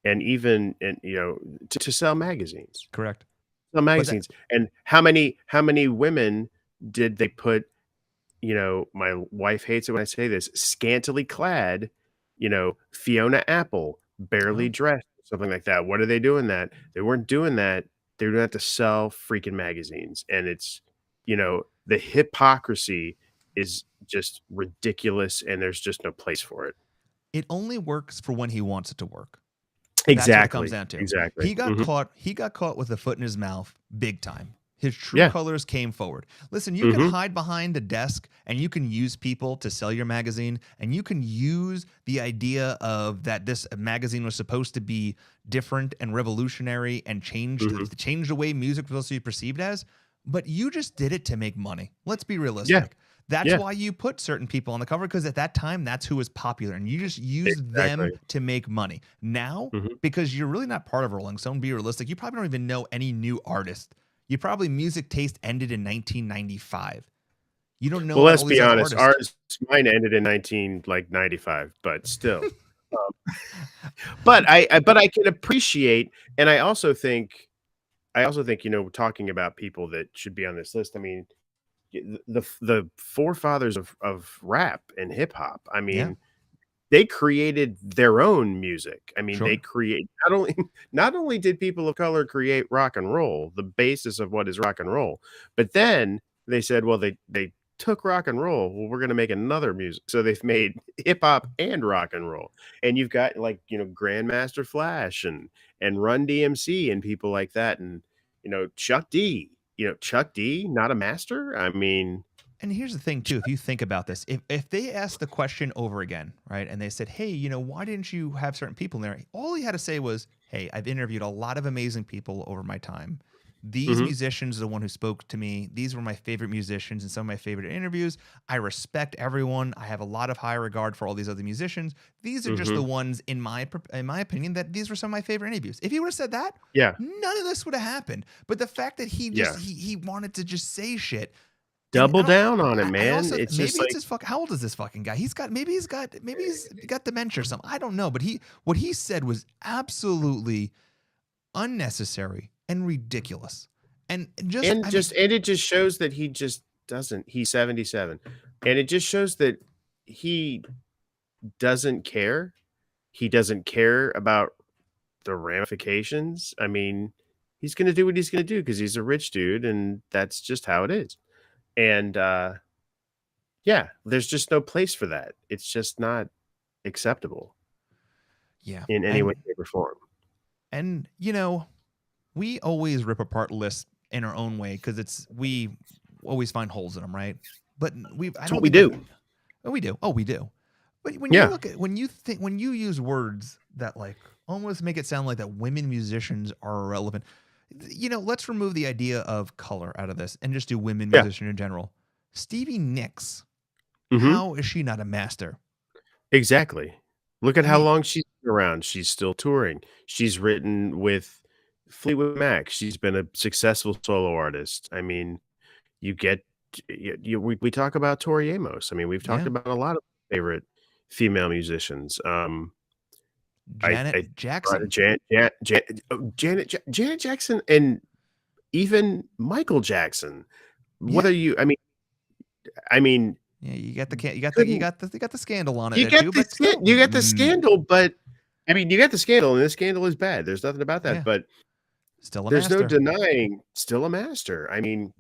S2: and even to sell magazines.
S1: Correct.
S2: Sell
S1: But that,
S2: magazines. And how many women did they put, my wife hates it when I say this, scantily clad, Fiona Apple, barely
S1: well,
S2: dressed, something like that. What are they doing that? They weren't doing that. They were doing that to sell freaking magazines. And it's, the hypocrisy is just ridiculous and there's just no place for it.
S1: it only works for when he wants it to work. That's what it comes down to.
S2: Exactly.
S1: He got
S2: Mhm.
S1: caught. He got caught with a foot in his mouth, big time. His true
S2: Yeah.
S1: colors came forward. Listen, you can
S2: Mhm.
S1: hide behind a desk and you can use people to sell your magazine, and you can use the idea of that this magazine was supposed to be different and revolutionary and change
S2: Mhm.
S1: change the way music was supposed to be perceived as. But you just did it to make money. Let's be
S2: Yeah.
S1: realistic. That's
S2: Yeah.
S1: why you put certain people on the cover, because at that time, that's who was popular, and you just used them
S2: Exactly.
S1: to make money. Now,
S2: Mhm.
S1: because you're really not part of Rolling Stone, be realistic, you probably don't even know any new artist. You probably music taste ended in 1995. You don't know
S2: Well, let's
S1: all
S2: be
S1: these other
S2: honest.
S1: artists.
S2: Mine ended in 95, but still. But I can appreciate, and I also think, talking about people that should be on this list. I mean, the forefathers of rap and hip hop. I
S1: Yeah,
S2: mean, they created their own music. I mean, they
S1: sure.
S2: create not only did people of color create rock and roll, the basis of what is rock and roll, but then they said, well, they took rock and roll. Well, we're going to make another music. So they've made hip hop and rock and roll. And you've got like, Grandmaster Flash and Run DMC and people like that. And, Chuck D, Chuck D, not a master. I mean,
S1: And here's the thing, too. If you think about this, if they asked the question over again, right, and they said, hey, why didn't you have certain people in there? All he had to say was, hey, I've interviewed a lot of amazing people over my time. These
S2: mhm,
S1: musicians are the one who spoke to me. These were my favorite musicians and some of my favorite interviews. I respect everyone. I have a lot of high regard for all these other musicians. These are just the
S2: mhm.
S1: ones, in my opinion, that these were some of my favorite interviews. If he would have said that,
S2: Yeah.
S1: none of this would have happened. But the fact that he
S2: Yeah.
S1: just he wanted to just say shit. And
S2: Double down on it,
S1: I
S2: man.
S1: also
S2: It's
S1: maybe
S2: just
S1: it's
S2: like
S1: his fuck. How old is this fucking guy? Maybe he's got dementia or something. I don't know. But what he said was absolutely unnecessary and ridiculous. And
S2: and it just shows that he just doesn't he's 77. And it just shows that he doesn't care. he doesn't care about the ramifications. I mean, he's going to do what he's going to do because he's a rich dude, and that's just how it is. And yeah, there's just no place for that. It's just not acceptable
S1: Yeah.
S2: in any way, shape, or form.
S1: And you know, we always rip apart lists in our own way because we always find holes in them, right? But
S2: That's what we do.
S1: We do. Oh, we do. But when
S2: Yeah.
S1: you look at when you use words that like almost make it sound like that women musicians are irrelevant, you know, let's remove the idea of color out of this and just do women
S2: Yeah.
S1: musician in general. Stevie Nicks,
S2: Mhm.
S1: how is she not a master?
S2: Exactly. Look at
S1: I
S2: how
S1: mean-
S2: long she's been around. She's still touring. She's written with Fleetwood Mac. She's been a successful solo artist. I mean, you get we talk about Tori Amos. I mean, we've talked
S1: Yeah.
S2: about a lot of favorite female musicians.
S1: Janet Jackson.
S2: Janet Jackson, and even Michael Jackson. Whether you, I mean,
S1: Yeah, you got the scandal on it.
S2: you
S1: there
S2: get
S1: too,
S2: the
S1: but still,
S2: you get the scandal, but I mean, you get the scandal, and the scandal is bad. There's nothing about that,
S1: Yeah.
S2: but
S1: Still a
S2: there's
S1: master.
S2: no denying, still a master. I mean,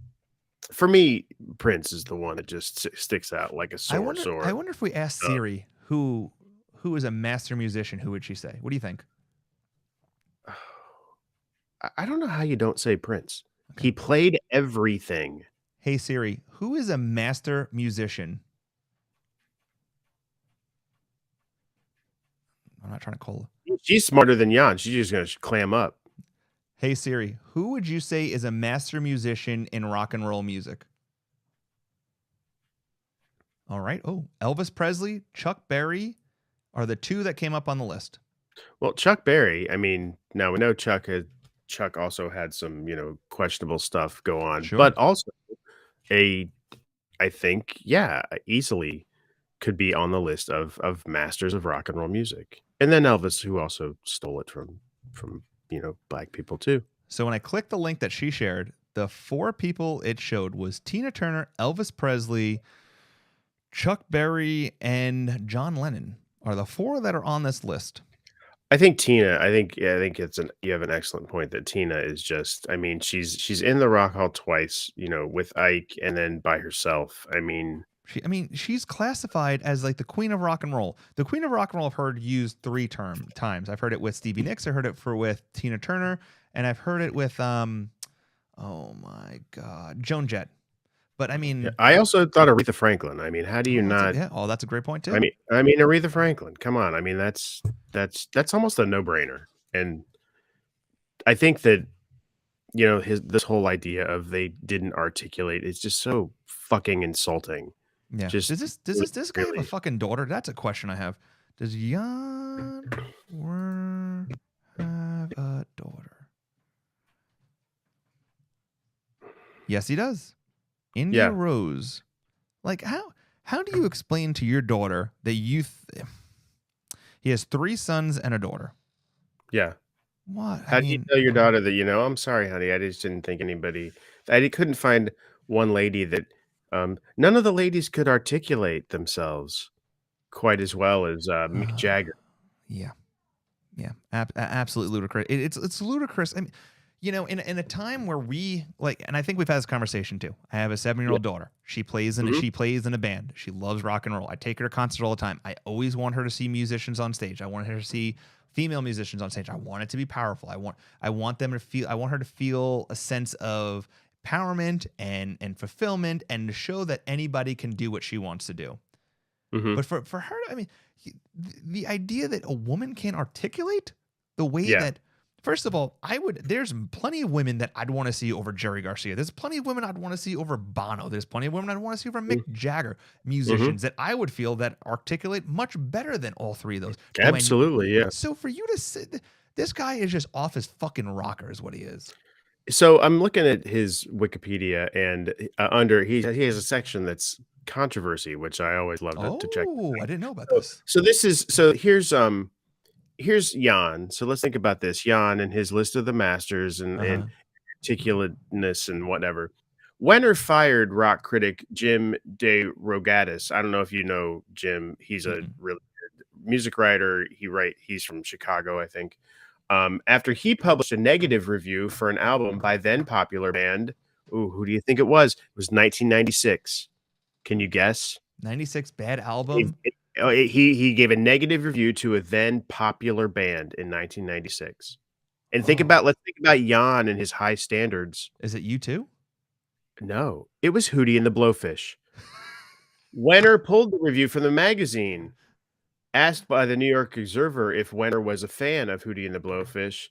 S2: for me, Prince is the one that just sticks out like a sore sword.
S1: I wonder if we asked Siri who is a master musician, who would she say? What do you think?
S2: I don't know how you don't say Prince.
S1: Okay.
S2: He played everything.
S1: Hey Siri, who is a master musician? I'm not trying to call her.
S2: She's smarter than Jan. She's just going to clam up.
S1: Hey Siri, who would you say is a master musician in rock and roll music? All right. Oh, Elvis Presley, Chuck Berry are the two that came up on the list.
S2: Well, Chuck Berry, I mean, now we know Chuck also had some, questionable stuff go on,
S1: Sure.
S2: but also I think, yeah, easily could be on the list of masters of rock and roll music. And then Elvis, who also stole it from black people too.
S1: So when I clicked the link that she shared, the 4 people it showed was Tina Turner, Elvis Presley, Chuck Berry, and John Lennon are the 4 that are on this list.
S2: I think Tina, you have an excellent point that Tina is just, I mean, she's in the Rock Hall twice, with Ike and then by herself. I mean,
S1: she's classified as like the queen of rock and roll. The queen of rock and roll I've heard used 3 times. I've heard it with Stevie Nicks, I heard it with Tina Turner, and I've heard it with oh my God, Joan Jett. But I mean,
S2: I also thought Aretha Franklin. I mean, how do you not?
S1: That's a great point too.
S2: I mean, Aretha Franklin. Come on. I mean, that's almost a no-brainer. And I think that this whole idea of they didn't articulate is just so fucking insulting.
S1: Yeah.
S2: Just
S1: does this guy have a fucking daughter? That's a question I have. Does Jann Wenner have a daughter? Yes, he does. India Rose. Like how do you explain to your daughter that he has 3 sons and a daughter?
S2: Yeah.
S1: What?
S2: How do you tell your daughter that, I'm sorry, honey, I just didn't think I couldn't find one lady that none of the ladies could articulate themselves quite as well as Mick Jagger.
S1: Yeah. Yeah. Absolutely ludicrous. It's ludicrous. I mean, in a time where we and I think we've had this conversation too. I have a 7-year-old daughter. She plays in a band. She loves rock and roll. I take her to concerts all the time. I always want her to see musicians on stage. I want her to see female musicians on stage. I want it to be powerful. I want her to feel a sense of empowerment and fulfillment, and to show that anybody can do what she wants to do.
S2: Mm-hmm.
S1: But for her, I mean, the idea that a woman can't articulate the way that, first of all, there's plenty of women that I'd want to see over Jerry Garcia. There's plenty of women I'd want to see over Bono. There's plenty of women I'd want to see over Mick Jagger, musicians that I would feel that articulate much better than all 3 of those.
S2: Absolutely, yeah.
S1: So for you to say this guy is just off his fucking rocker is what he is.
S2: So I'm looking at his Wikipedia, and he has a section that's controversy, which I always love to check.
S1: Oh, I didn't know about this.
S2: So here's Jan. So let's think about this. Jan and his list of the masters and articulateness and whatever. Wenner fired rock critic Jim De Rogatis. I don't know if you know Jim. He's a really good music writer. He's from Chicago, I think. After he published a negative review for an album by then popular band, who do you think it was? It was 1996. Can you guess?
S1: 96 bad album.
S2: He gave a negative review to a then popular band in 1996. And let's think about Jann and his high standards.
S1: Is it U2?
S2: No, it was Hootie and the Blowfish. Wenner pulled the review from the magazine. Asked by the New York Observer if Wenner was a fan of Hootie and the Blowfish,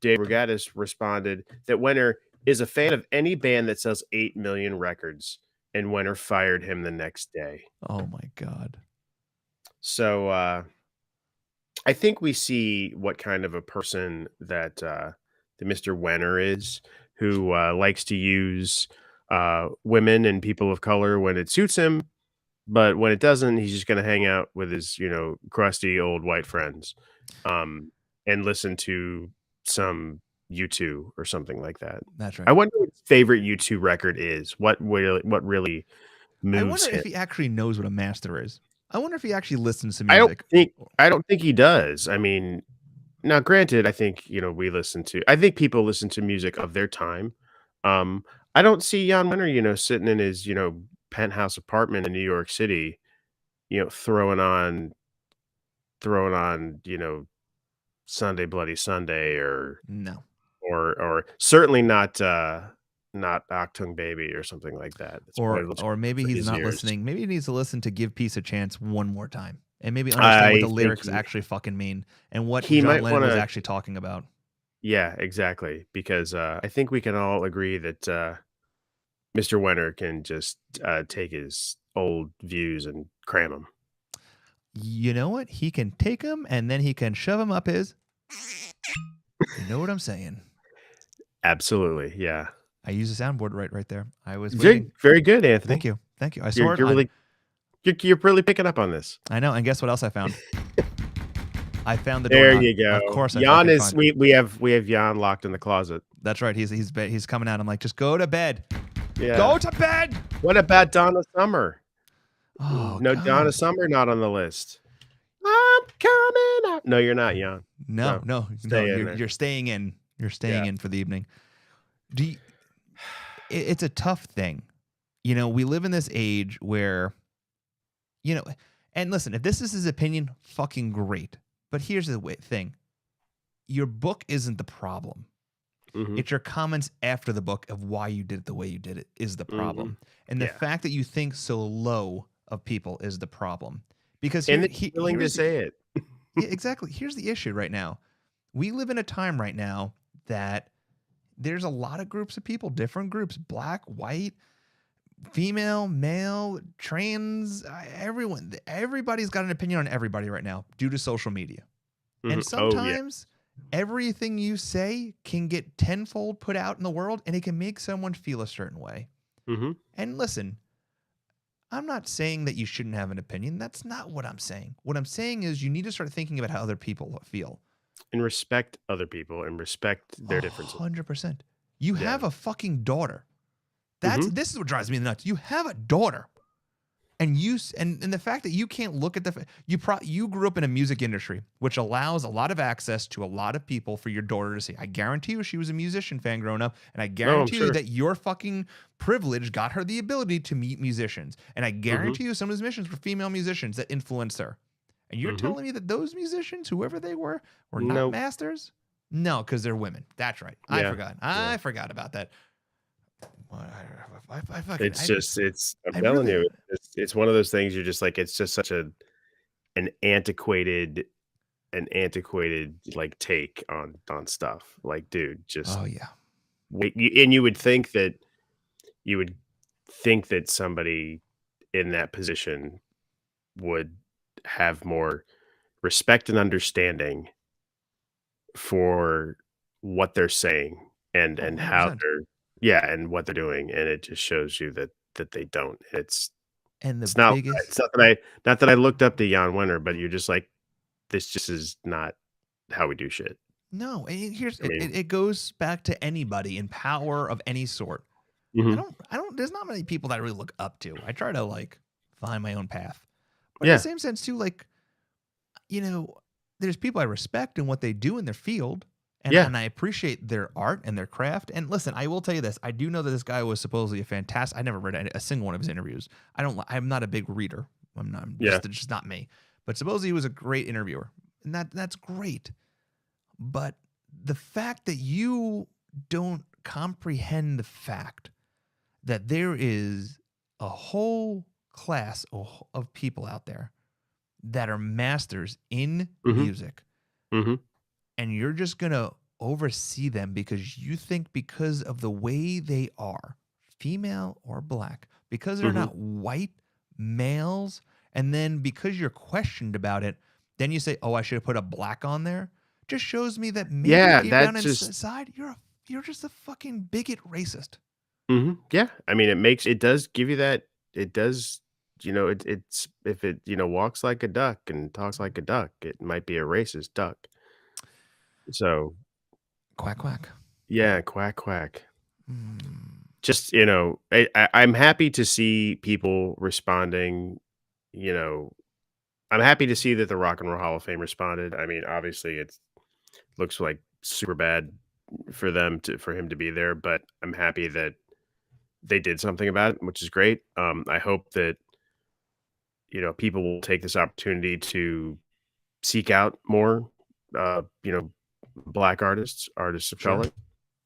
S2: Dave Regatas responded that Wenner is a fan of any band that sells 8 million records, and Wenner fired him the next day.
S1: Oh my God.
S2: So I think we see what kind of a person that Mr. Wenner is, who likes to use women and people of color when it suits him. But when it doesn't, he's just going to hang out with his, crusty old white friends and listen to some U2 or something like that.
S1: That's right.
S2: I wonder what his favorite U2 record is. What really moves
S1: I wonder
S2: him.
S1: if he actually knows what a master is. I wonder if he actually listens to music.
S2: I don't think he does. I mean, now granted, I think, I think people listen to music of their time. I don't see Jann Wenner, sitting in his, penthouse apartment in New York City, throwing on, Sunday Bloody Sunday or certainly not Achtung Baby or something like that.
S1: Or maybe he's not listening. Maybe he needs to listen to Give Peace a Chance one more time and maybe understand what the lyrics actually fucking mean and what John Lennon was actually talking about.
S2: Yeah, exactly. Because I think we can all agree that Mr. Wenner can just take his old views and cram them.
S1: You know what? He can take them and then he can shove them up his. You know what I'm saying?
S2: Absolutely, yeah.
S1: I used a soundboard right there. I was
S2: very good, Anthony.
S1: Thank you.
S2: You're really picking up on this.
S1: I know. And guess what else I found? I found the
S2: door.
S1: There
S2: you go.
S1: Of course,
S2: Jann is. We have Jann locked in the closet.
S1: That's right. He's coming out. I'm like, just go to bed.
S2: Yeah.
S1: Go to bed.
S2: What about Donna Summer?
S1: Oh
S2: no,
S1: God.
S2: Donna Summer not on the list. I'm coming out. No, you're not, Jann.
S1: No. You're staying in. You're staying in for the evening. It's a tough thing. We live in this age where, and listen, if this is his opinion, fucking great. But here's the thing. Your book isn't the problem.
S2: Mm-hmm.
S1: It's your comments after the book of why you did it the way you did it is the problem. Mm-hmm. And the fact that you think so low of people is the problem. Because
S2: he's willing to say it.
S1: Yeah, exactly. Here's the issue right now. We live in a time right now that there's a lot of groups of people, different groups, black, white, female, male, trans, everyone. Everybody's got an opinion on everybody right now due to social media. Mm-hmm. And sometimes everything you say can get tenfold put out in the world and it can make someone feel a certain way.
S2: Mm-hmm.
S1: And listen, I'm not saying that you shouldn't have an opinion. That's not what I'm saying. What I'm saying is you need to start thinking about how other people feel.
S2: And respect other people and respect their differences.
S1: 100%. You have a fucking daughter. This is what drives me nuts. You have a daughter. And the fact that you can't look at you grew up in a music industry, which allows a lot of access to a lot of people for your daughter to see. I guarantee you she was a musician fan growing up, and I guarantee you that your fucking privilege got her the ability to meet musicians. And I guarantee you some of those musicians were female musicians that influenced her. And you're telling me that those musicians, whoever they were not masters? No, because they're women. That's right. I forgot. I forgot about that.
S2: I'm telling you, it's one of those things you're just like, it's just such an antiquated like take on stuff. Like, dude, just you would think that somebody in that position would have more respect and understanding for what they're saying and how they're and what they're doing, and it just shows you that they don't. It's not that I looked up to Jann Wenner, but you're just like, this just is not how we do shit.
S1: No, it goes back to anybody in power of any sort.
S2: Mm-hmm.
S1: I don't. There's not many people that I really look up to. I try to find my own path. But in the same sense too, you know, there's people I respect and what they do in their field, and
S2: Yeah.
S1: I appreciate their art and their craft. And listen, I will tell you this: I do know that this guy was supposedly a fantastic. I never read a single one of his interviews. I'm not a big reader. I'm not.
S2: Yeah.
S1: It's just not me. But supposedly he was a great interviewer, and that's great. But the fact that you don't comprehend the fact that there is a whole class of people out there that are masters in
S2: Mhm.
S1: music,
S2: Mhm.
S1: and you're just going to oversee them because you think because of the way they are, female or black, because they're
S2: Mhm.
S1: not white males, and then because you're questioned about it, then you say, "Oh, I should have put a black on there." Just shows me that maybe
S2: Yeah,
S1: deep down
S2: that's just
S1: inside you're just a fucking bigot racist.
S2: mhm. Yeah. I mean, it does give you that it does, it's if it, walks like a duck and talks like a duck, it might be a racist duck. So,
S1: Quack quack.
S2: yeah, quack quack.
S1: Hmm.
S2: Just, I'm happy to see people responding, you know, I'm happy to see that the Rock and Roll Hall of Fame responded. I mean, obviously it looks like super bad for him to be there, but I'm happy that they did something about it, which is great. I hope that, people will take this opportunity to seek out more, black artists of
S1: Sure.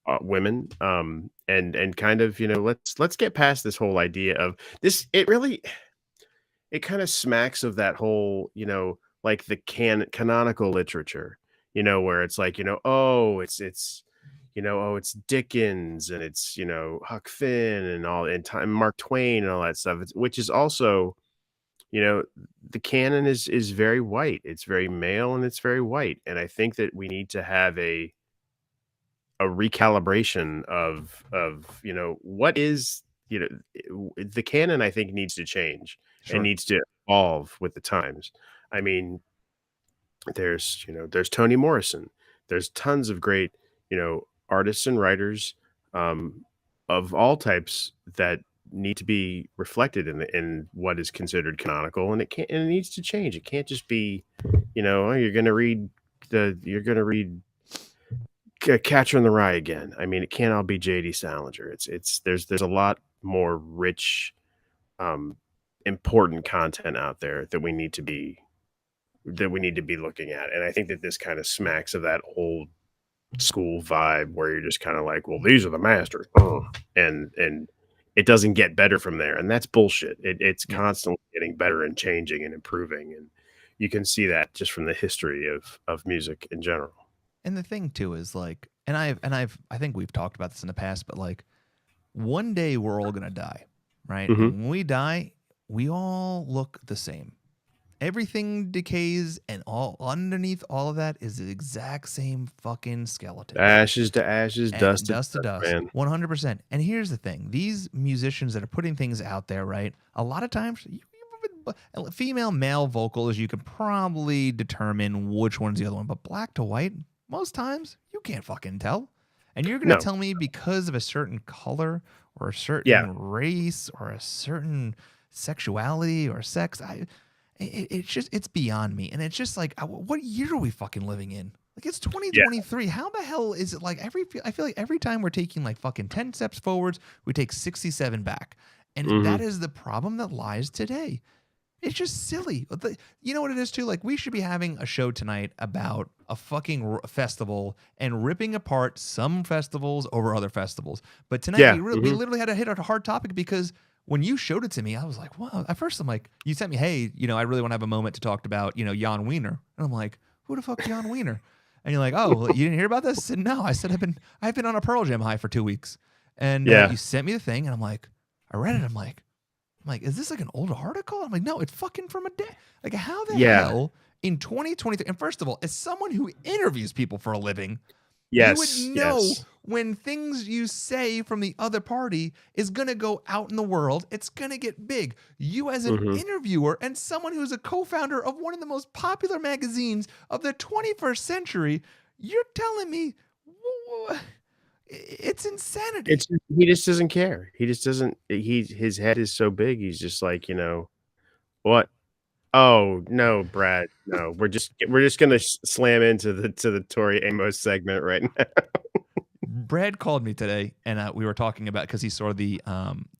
S2: color, women, and kind of, let's get past this whole idea of this. It kind of smacks of that whole, like the canonical literature, where it's like, oh, it's Dickens and it's, Huck Finn and all and time Mark Twain and all that stuff. Which is also, you know, the canon is very white. It's very male and it's very white. And I think that we need to have a recalibration of, what is, the canon I think needs to change and
S1: Sure.
S2: needs to evolve with the times. I mean, there's Toni Morrison. There's tons of great, artists and writers, um, of all types that need to be reflected in what is considered canonical, and it needs to change. It can't just be, oh, you're gonna read Catcher in the Rye again. I mean, it can't all be J.D. Salinger. There's a lot more rich, um, important content out there that we need to be looking at, and I think that this kind of smacks of that old school vibe where you're just kind of like, well, these are the masters, and it doesn't get better from there, and that's bullshit. It's
S1: Yeah.
S2: constantly getting better and changing and improving, and you can see that just from the history of music in general.
S1: And the thing too is like, I think we've talked about this in the past, but like, one day we're all gonna die, right?
S2: Hmm.
S1: And when we die, we all look the same. Everything decays, and all underneath all of that is the exact same fucking skeleton.
S2: Ashes to ashes,
S1: And
S2: dust to
S1: dust to
S2: dust,
S1: dust,
S2: man.
S1: 100%. And here's the thing: these musicians that are putting things out there, right? A lot of times, female, male vocals, you can probably determine which one's the other one. But black to white, most times you can't fucking tell. And you're gonna
S2: No.
S1: tell me because of a certain color or a
S2: Yeah.
S1: certain race or a certain sexuality or sex, it's just it's beyond me. And it's just like, what year are we fucking living in? Like it's
S2: Yeah.
S1: 2023. How the hell is it like I feel like every time we're taking like fucking 10 steps forwards, we take 67 back. And that
S2: Mhm.
S1: is the problem that lies today. It's just silly. You know what it is too? Like we should be having a show tonight about a fucking festival and ripping apart some festivals over other festivals. But tonight
S2: Yeah.
S1: we
S2: Mhm.
S1: literally had to hit a hard topic because when you showed it to me, I was like, wow. At first, I'm like, you sent me, hey, I really want to have a moment to talk about, Jann Wenner, and I'm like, who the fuck's Jann Wenner? And you're like, oh, well, you didn't hear about this? I said, no. I said I've been on a Pearl Jam high for 2 weeks, and
S2: Yeah.
S1: you sent me the thing, and I'm like, I read it. I'm like, is this like an old article? I'm like, no, it's fucking from a day. Like, how the
S2: Yeah.
S1: hell in 2023? And first of all, as someone who interviews people for a living, you would
S2: Yes.
S1: know
S2: Yes.
S1: when things you say from the other party is going to go out in the world, it's going to get big. You, as an
S2: Mhm.
S1: interviewer and someone who's a co founder of one of the most popular magazines of the 21st century, you're telling me it's insanity.
S2: He just doesn't care. He just doesn't his head is so big, he's just like, "What? Oh no, Brad. No, we're just gonna slam into the Tori Amos segment right now.
S1: Brad called me today, and we were talking about because he saw the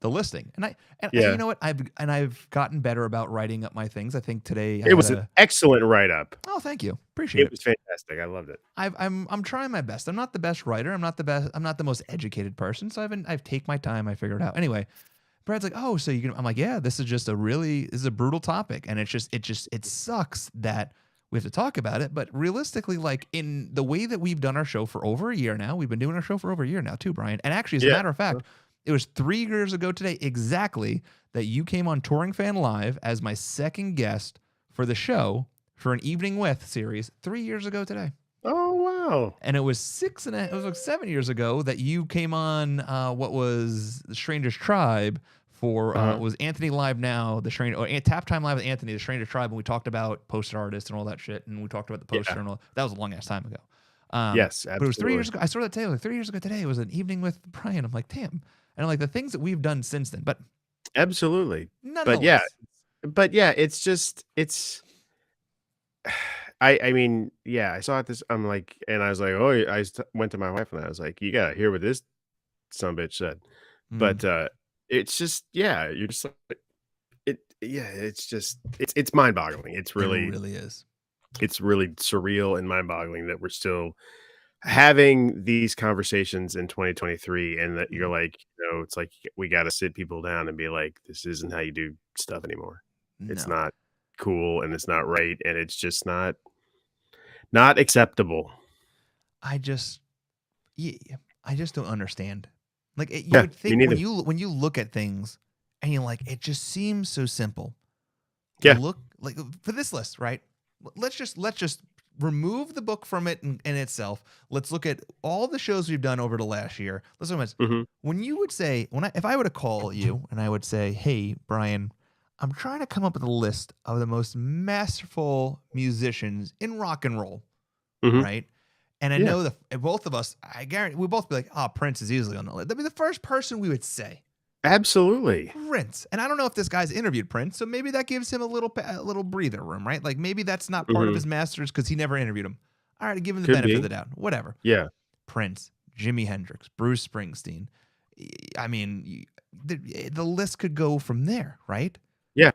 S1: listing, and you
S2: Yeah,
S1: know what, I've gotten better about writing up my things. I think today I
S2: it
S1: had
S2: was an
S1: a
S2: excellent write up.
S1: oh, thank you, appreciate
S2: It
S1: it.
S2: was fantastic. I loved it.
S1: I'm trying my best. I'm not the best writer. I'm not the best. I'm not the most educated person. So I've take my time. I figure it out. Anyway, Brad's like, oh, so you can? I'm like, yeah. This is a brutal topic, and it sucks that we have to talk about it. But realistically, like in the way that we've done our show for over a year now, we've been doing our show for over a year now too, Brian. And actually, as a
S2: Yeah.
S1: matter of fact, it was 3 years ago today exactly that you came on Touring Fan Live as my second guest for the show for an Evening With series 3 years ago today.
S2: Oh wow.
S1: And it was 7 years ago that you came on what was the Stranger's Tribe for was Anthony Live Now, the Stranger or Tap Time Live with Anthony, the Stranger Tribe, and we talked about poster artists and all that shit, and we talked about the poster and all that was a long ass time ago.
S2: Yes,
S1: But it was 3 years
S2: absolutely.
S1: ago. I saw that today. Like 3 years ago today, it was an Evening with Brian. I'm like, damn. And like the things that we've done since then, but
S2: Absolutely.
S1: nonetheless,
S2: But yeah, it's I mean, yeah, I saw it this I'm like and I was like, "Oh," went to my wife and I was like, "You gotta hear what this sumbitch said."
S1: mm,
S2: But it's just yeah, you're just like it's just it's mind-boggling.
S1: it really is.
S2: It's really surreal and mind-boggling that we're still having these conversations in 2023 and that you're like, it's like we got to sit people down and be like, this isn't how you do stuff anymore. It's
S1: No,
S2: not cool and it's not right and it's just not acceptable.
S1: I just, yeah, I just don't understand. Like you
S2: Yeah,
S1: would
S2: me
S1: think
S2: neither.
S1: when you look at things and you're like, it just seems so simple.
S2: Yeah.
S1: Look like for this list, right? Let's just remove the book from it in itself. Let's look at all the shows we've done over the last year. Listen to this.
S2: Hmm.
S1: When you would say, if I were to call you and I would say, hey, Brian, I'm trying to come up with a list of the most masterful musicians in rock and roll,
S2: Hmm.
S1: right? And I
S2: Yeah,
S1: know that both of us, I guarantee, we both be like, oh, Prince is easily on the list. That'd be the first person we would say.
S2: absolutely.
S1: Prince. And I don't know if this guy's interviewed Prince, so maybe that gives him a little breather room, right? Like maybe that's not part of
S2: Hmm.
S1: his masters because he never interviewed him. All right, give him the
S2: Could
S1: benefit of
S2: be.
S1: the doubt. Whatever.
S2: Yeah.
S1: Prince, Jimi Hendrix, Bruce Springsteen. I mean, the list could go from there, right?
S2: Yeah.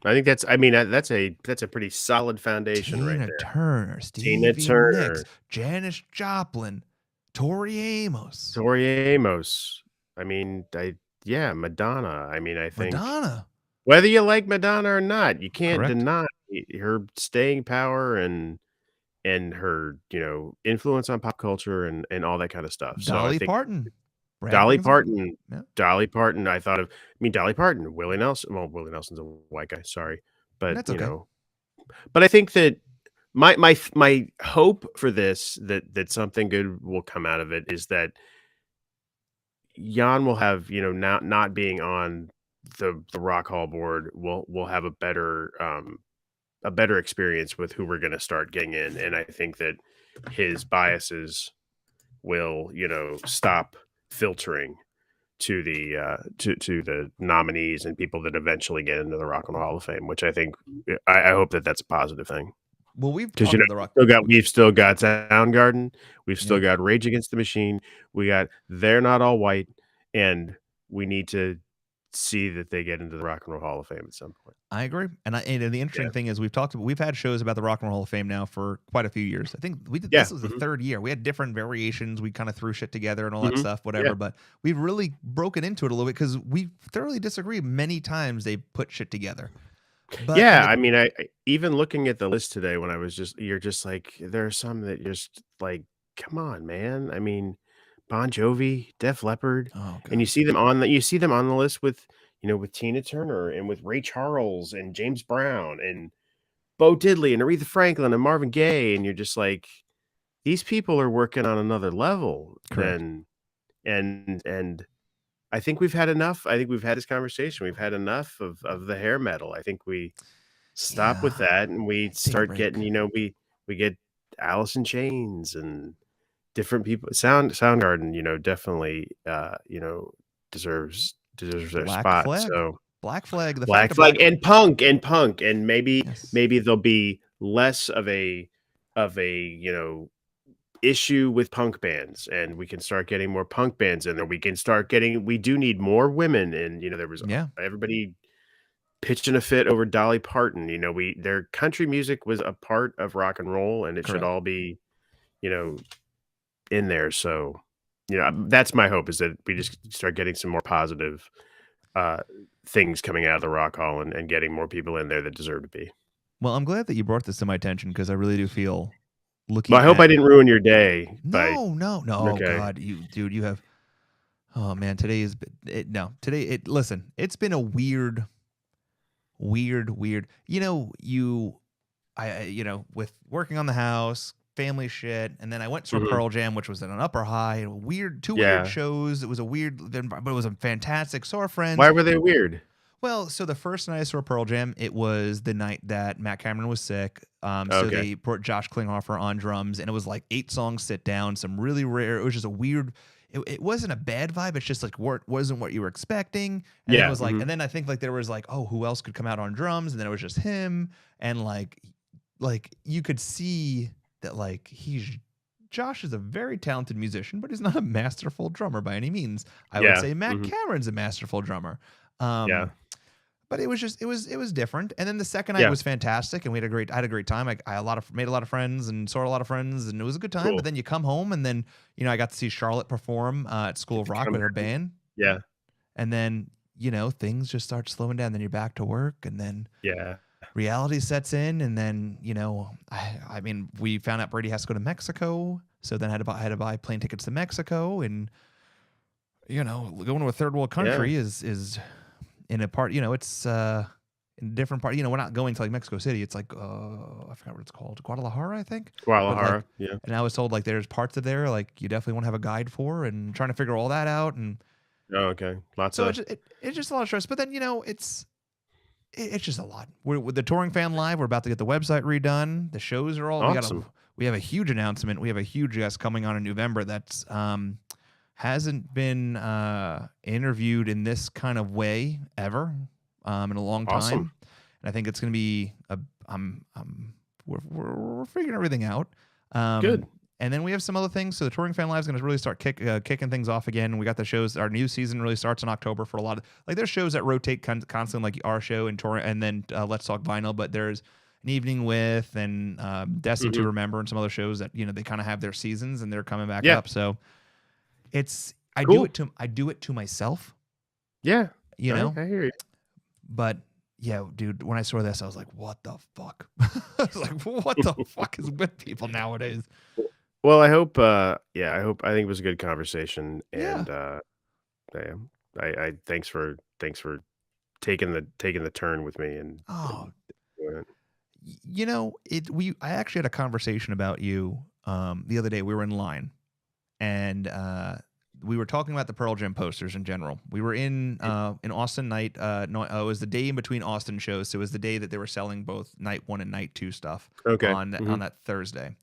S2: I think I mean, that's a pretty solid foundation right
S1: Tina
S2: there.
S1: Turner,
S2: Tina
S1: Stevie Nicks,
S2: Turner,
S1: Janis Joplin, Tori Amos,
S2: Tori Amos. I mean, yeah, Madonna. I mean, I think
S1: Madonna.
S2: whether you like Madonna or not, you can't
S1: Correct.
S2: deny her staying power and her, influence on pop culture and all that kind of stuff. So I
S1: Dolly
S2: think
S1: Parton. Brad
S2: Dolly
S1: brings up.
S2: Parton,
S1: Yeah,
S2: Dolly Parton, Dolly Parton, Willie Nelson. Well, Willie Nelson's a white guy, sorry, but
S1: that's okay.
S2: but I think that my hope for this that something good will come out of it is that Jan will have, not being on the Rock Hall board will have a better experience with who we're going to start getting in, and I think that his biases will, stop filtering to the nominees and people that eventually get into the Rock and Roll Hall of Fame, which I think I hope that that's a positive thing.
S1: Well, we've
S2: Because
S1: talked about the Rock.
S2: we've still got Soundgarden, we've still
S1: Yeah.
S2: got Rage Against the Machine, we got They're Not All White, and we need to see that they get into the Rock and Roll Hall of Fame at some point.
S1: I agree, and the interesting
S2: Yeah.
S1: thing is we've had shows about the Rock and Roll Hall of Fame now for quite a few years. I think we did
S2: Yeah.
S1: this was the third year. We had different variations. We kind of threw shit together and all that
S2: Mhm.
S1: stuff, whatever.
S2: Yeah.
S1: But we've really broken into it a little bit because we thoroughly disagree. Many times they put shit together. But
S2: Yeah, I mean, I even looking at the list today when you're just like, there are some that just like, come on, man. I mean, Bon Jovi, Def Leppard,
S1: oh
S2: and you
S1: god,
S2: see them on the list with, with Tina Turner and with Ray Charles and James Brown and Bo Diddley and Aretha Franklin and Marvin Gaye, and you're just like, these people are working on another level
S1: correct.
S2: than and I think we've had enough. I think we've had this conversation. We've had enough of the hair metal. I think we stop with
S1: Yeah,
S2: that and we
S1: take a
S2: start
S1: break.
S2: getting, we get Alice in Chains and different people. Soundgarden, definitely deserves their
S1: Black
S2: spot.
S1: Flag.
S2: So
S1: Black Flag. The fact
S2: Black
S1: that
S2: Flag and punk and
S1: Yes.
S2: maybe there'll be less of a issue with punk bands, and we can start getting more punk bands in there. We do need more women, and there was
S1: Yeah.
S2: everybody pitching a fit over Dolly Parton. Their country music was a part of rock and roll, and it should
S1: Correct.
S2: all be in there. So that's my hope, is that we just start getting some more positive things coming out of the Rock Hall, and getting more people in there that deserve to be.
S1: Well, I'm glad that you brought this to my attention because I really do feel
S2: Well,
S1: looking
S2: I hope
S1: at.
S2: I didn't ruin your day by
S1: No.
S2: okay.
S1: God, you have. Oh man, today is Listen, it's been a weird. With working on the house, family shit, and then I went to Pearl Jam, which was in an upper high. Two weird shows. It was a weird, but it was a fantastic. Saw our friends.
S2: Why were they weird?
S1: Well, so the first night I saw Pearl Jam, it was the night that Matt Cameron was sick. So they brought Josh Klinghoffer on drums, and it was like 8 songs sit down, some really rare. It was just a weird. It wasn't a bad vibe. It's just like wasn't what you were expecting. And then it was like, and then I think like there was like, oh, who else could come out on drums? And then it was just him, and like you could see that like Josh is a very talented musician, but he's not a masterful drummer by any means. I would say Matt Cameron's a masterful drummer. But it was just it was different. And then the second night was fantastic, and I had a great time. I made a lot of friends and saw a lot of friends, and it was a good time. Cool. But then you come home, and then I got to see Charlotte perform at School of Rock with her band.
S2: Yeah.
S1: And then things just start slowing down. Then you're back to work, and then reality sets in, and then I mean, we found out Brady has to go to Mexico, so then I had to buy plane tickets to Mexico, and going to a third world country is in a part, it's in a different part. We're not going to like Mexico City. It's like I forgot what it's called, Guadalajara, I think.
S2: Guadalajara,
S1: And I was told like there's parts of there like you definitely want to have a guide for, and trying to figure all that out. And
S2: it's
S1: just a lot of stress. But then it's just a lot. We're with the Touring Fan Live. We're about to get the website redone. The shows are all
S2: awesome.
S1: We have a huge announcement. We have a huge guest coming on in November that's hasn't been interviewed in this kind of way ever in a long time.
S2: Awesome.
S1: And I think it's going to be we're figuring everything out.
S2: Good.
S1: And then we have some other things. So the Touring Fan Live is going to really start kicking things off again. We got the shows. Our new season really starts in October for a lot of there's shows that rotate constantly, like our show and Touring, and then Let's Talk Vinyl. But there's an Evening with and Destined to Remember and some other shows that they kind of have their seasons and they're coming back up. So I do it to myself.
S2: Yeah.
S1: I
S2: hear you.
S1: But yeah, dude, when I saw this, I was like, what the fuck? I was like, what the fuck is with people nowadays?
S2: Well, I hope I think it was a good conversation, and I thanks for taking the turn with me, and
S1: I actually had a conversation about you the other day. We were in line, and we were talking about the Pearl Jam posters in general. We were in Austin night. It was the day in between Austin shows, so it was the day that they were selling both night 1 and night 2 stuff. On that Thursday.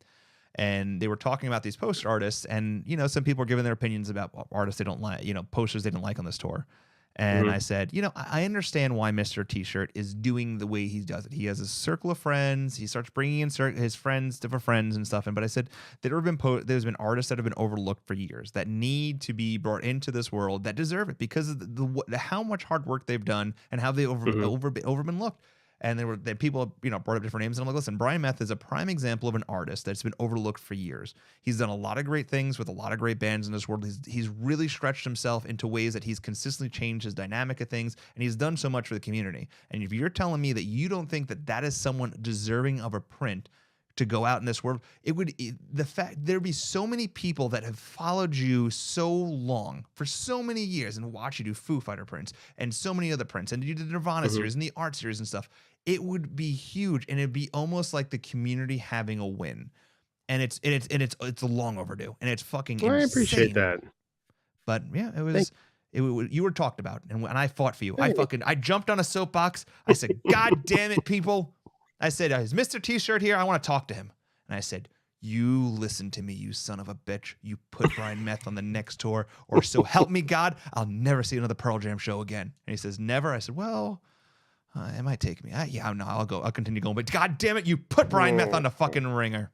S1: And they were talking about these poster artists, and some people were giving their opinions about artists they don't like, posters they didn't like on this tour. And I said, I understand why Mr. T-Shirt is doing the way he does it. He has a circle of friends. He starts bringing in his friends, different friends and stuff. But I said there's been artists that have been overlooked for years that need to be brought into this world that deserve it because of how much hard work they've done and how they been looked. And people brought up different names, and I'm like, listen, Brian Meth is a prime example of an artist that's been overlooked for years. He's done a lot of great things with a lot of great bands in this world. He's really stretched himself into ways that he's consistently changed his dynamic of things, and he's done so much for the community. And if you're telling me that you don't think that is someone deserving of a print to go out in this world, there'd be so many people that have followed you so long for so many years and watched you do Foo Fighter prints and so many other prints, and you did the Nirvana series and the art series and stuff. It would be huge, and it'd be almost like the community having a win, and it's long overdue, and it's fucking insane.
S2: I appreciate that.
S1: But yeah, it was. You were talked about, and I fought for you. I jumped on a soapbox. I said, "God damn it, people!" I said, "Is Mr. T-Shirt here? I want to talk to him." And I said, You listen to me, you son of a bitch. You put Brian Meth on the next tour, or so help me God, I'll never see another Pearl Jam show again. And he says, never. I said, well, it might take me. Yeah, no, I'll go. I'll continue going. But God damn it, you put Brian Meth on the fucking ringer.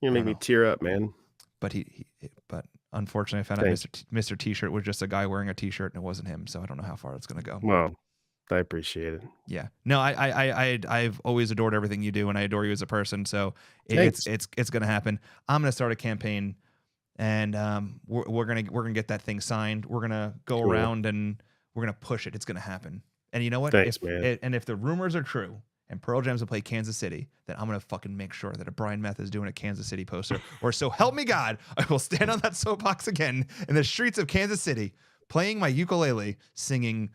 S2: You make me tear up, man.
S1: But but unfortunately, I found out Mr. T-shirt was just a guy wearing a T-shirt, and it wasn't him. So I don't know how far it's gonna go.
S2: Well, I appreciate it.
S1: Yeah. No, I've always adored everything you do, and I adore you as a person. So it's gonna happen. I'm gonna start a campaign, and we're gonna get that thing signed. We're gonna go around and we're gonna push it. It's gonna happen. And you know what?
S2: Thanks, man.
S1: If the rumors are true and Pearl Jam's will play Kansas City, then I'm gonna fucking make sure that a Brian Meth is doing a Kansas City poster, or so help me God, I will stand on that soapbox again in the streets of Kansas City, playing my ukulele, singing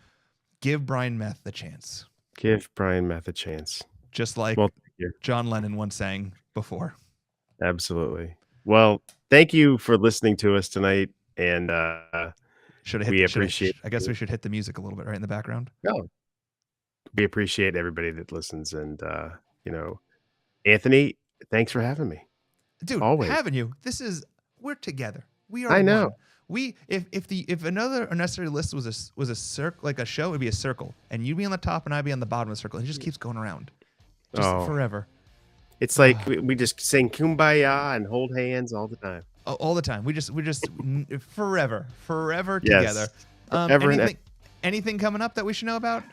S1: "Give Brian Meth a Chance."
S2: Give Brian Meth a chance.
S1: Just like John Lennon once sang before.
S2: Absolutely. Well, thank you for listening to us tonight, and we appreciate.
S1: I guess we should hit the music a little bit right in the background.
S2: No. We appreciate everybody that listens, and Anthony, thanks for having me.
S1: Dude,
S2: always
S1: having you. We're together. We are.
S2: I know.
S1: One. If another unnecessary list was a circle, like a show, it'd be a circle, and you'd be on the top and I'd be on the bottom of the circle. And it just keeps going around, forever.
S2: It's like we just sing "Kumbaya" and hold hands all the time.
S1: All the time. We just forever
S2: Yes.
S1: together. Anything coming up that we should know about?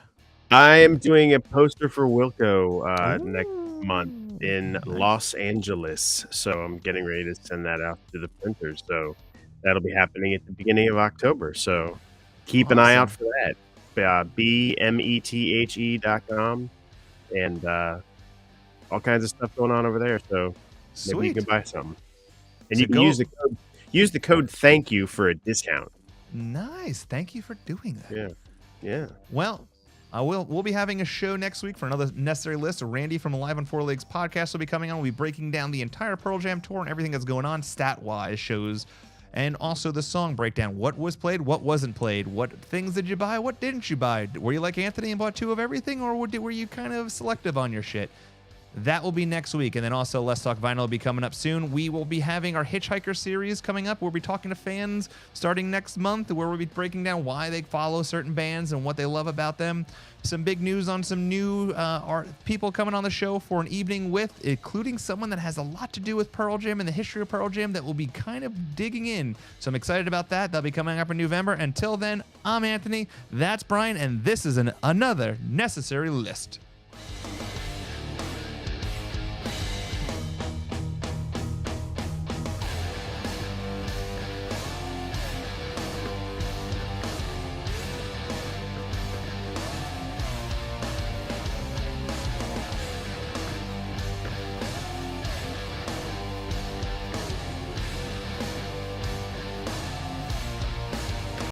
S2: I am doing a poster for Wilco next month in Los Angeles, so I'm getting ready to send that out to the printers. So that'll be happening at the beginning of October. So keep an eye out for that. BMETHE.com, and all kinds of stuff going on over there. So maybe you can buy something, and you can use the code "Thank You" for a discount.
S1: Nice, thank you for doing that.
S2: Yeah.
S1: Well, we'll be having a show next week for another necessary list. Randy from Alive on Four Legs podcast will be coming on. We'll be breaking down the entire Pearl Jam tour and everything that's going on, stat-wise, shows, and also the song breakdown. What was played, what wasn't played, what things did you buy, what didn't you buy? Were you like Anthony and bought 2 of everything, or were you kind of selective on your shit? That will be next week. And then also Let's Talk Vinyl will be coming up soon. We will be having our Hitchhiker series coming up. We'll be talking to fans starting next month, where we'll be breaking down why they follow certain bands and what they love about them. Some big news on some new people coming on the show for an evening with, including someone that has a lot to do with Pearl Jam and the history of Pearl Jam that will be kind of digging in. So I'm excited about that. That'll be coming up in November. Until then, I'm Anthony, that's Brian, and this is another Necessary List.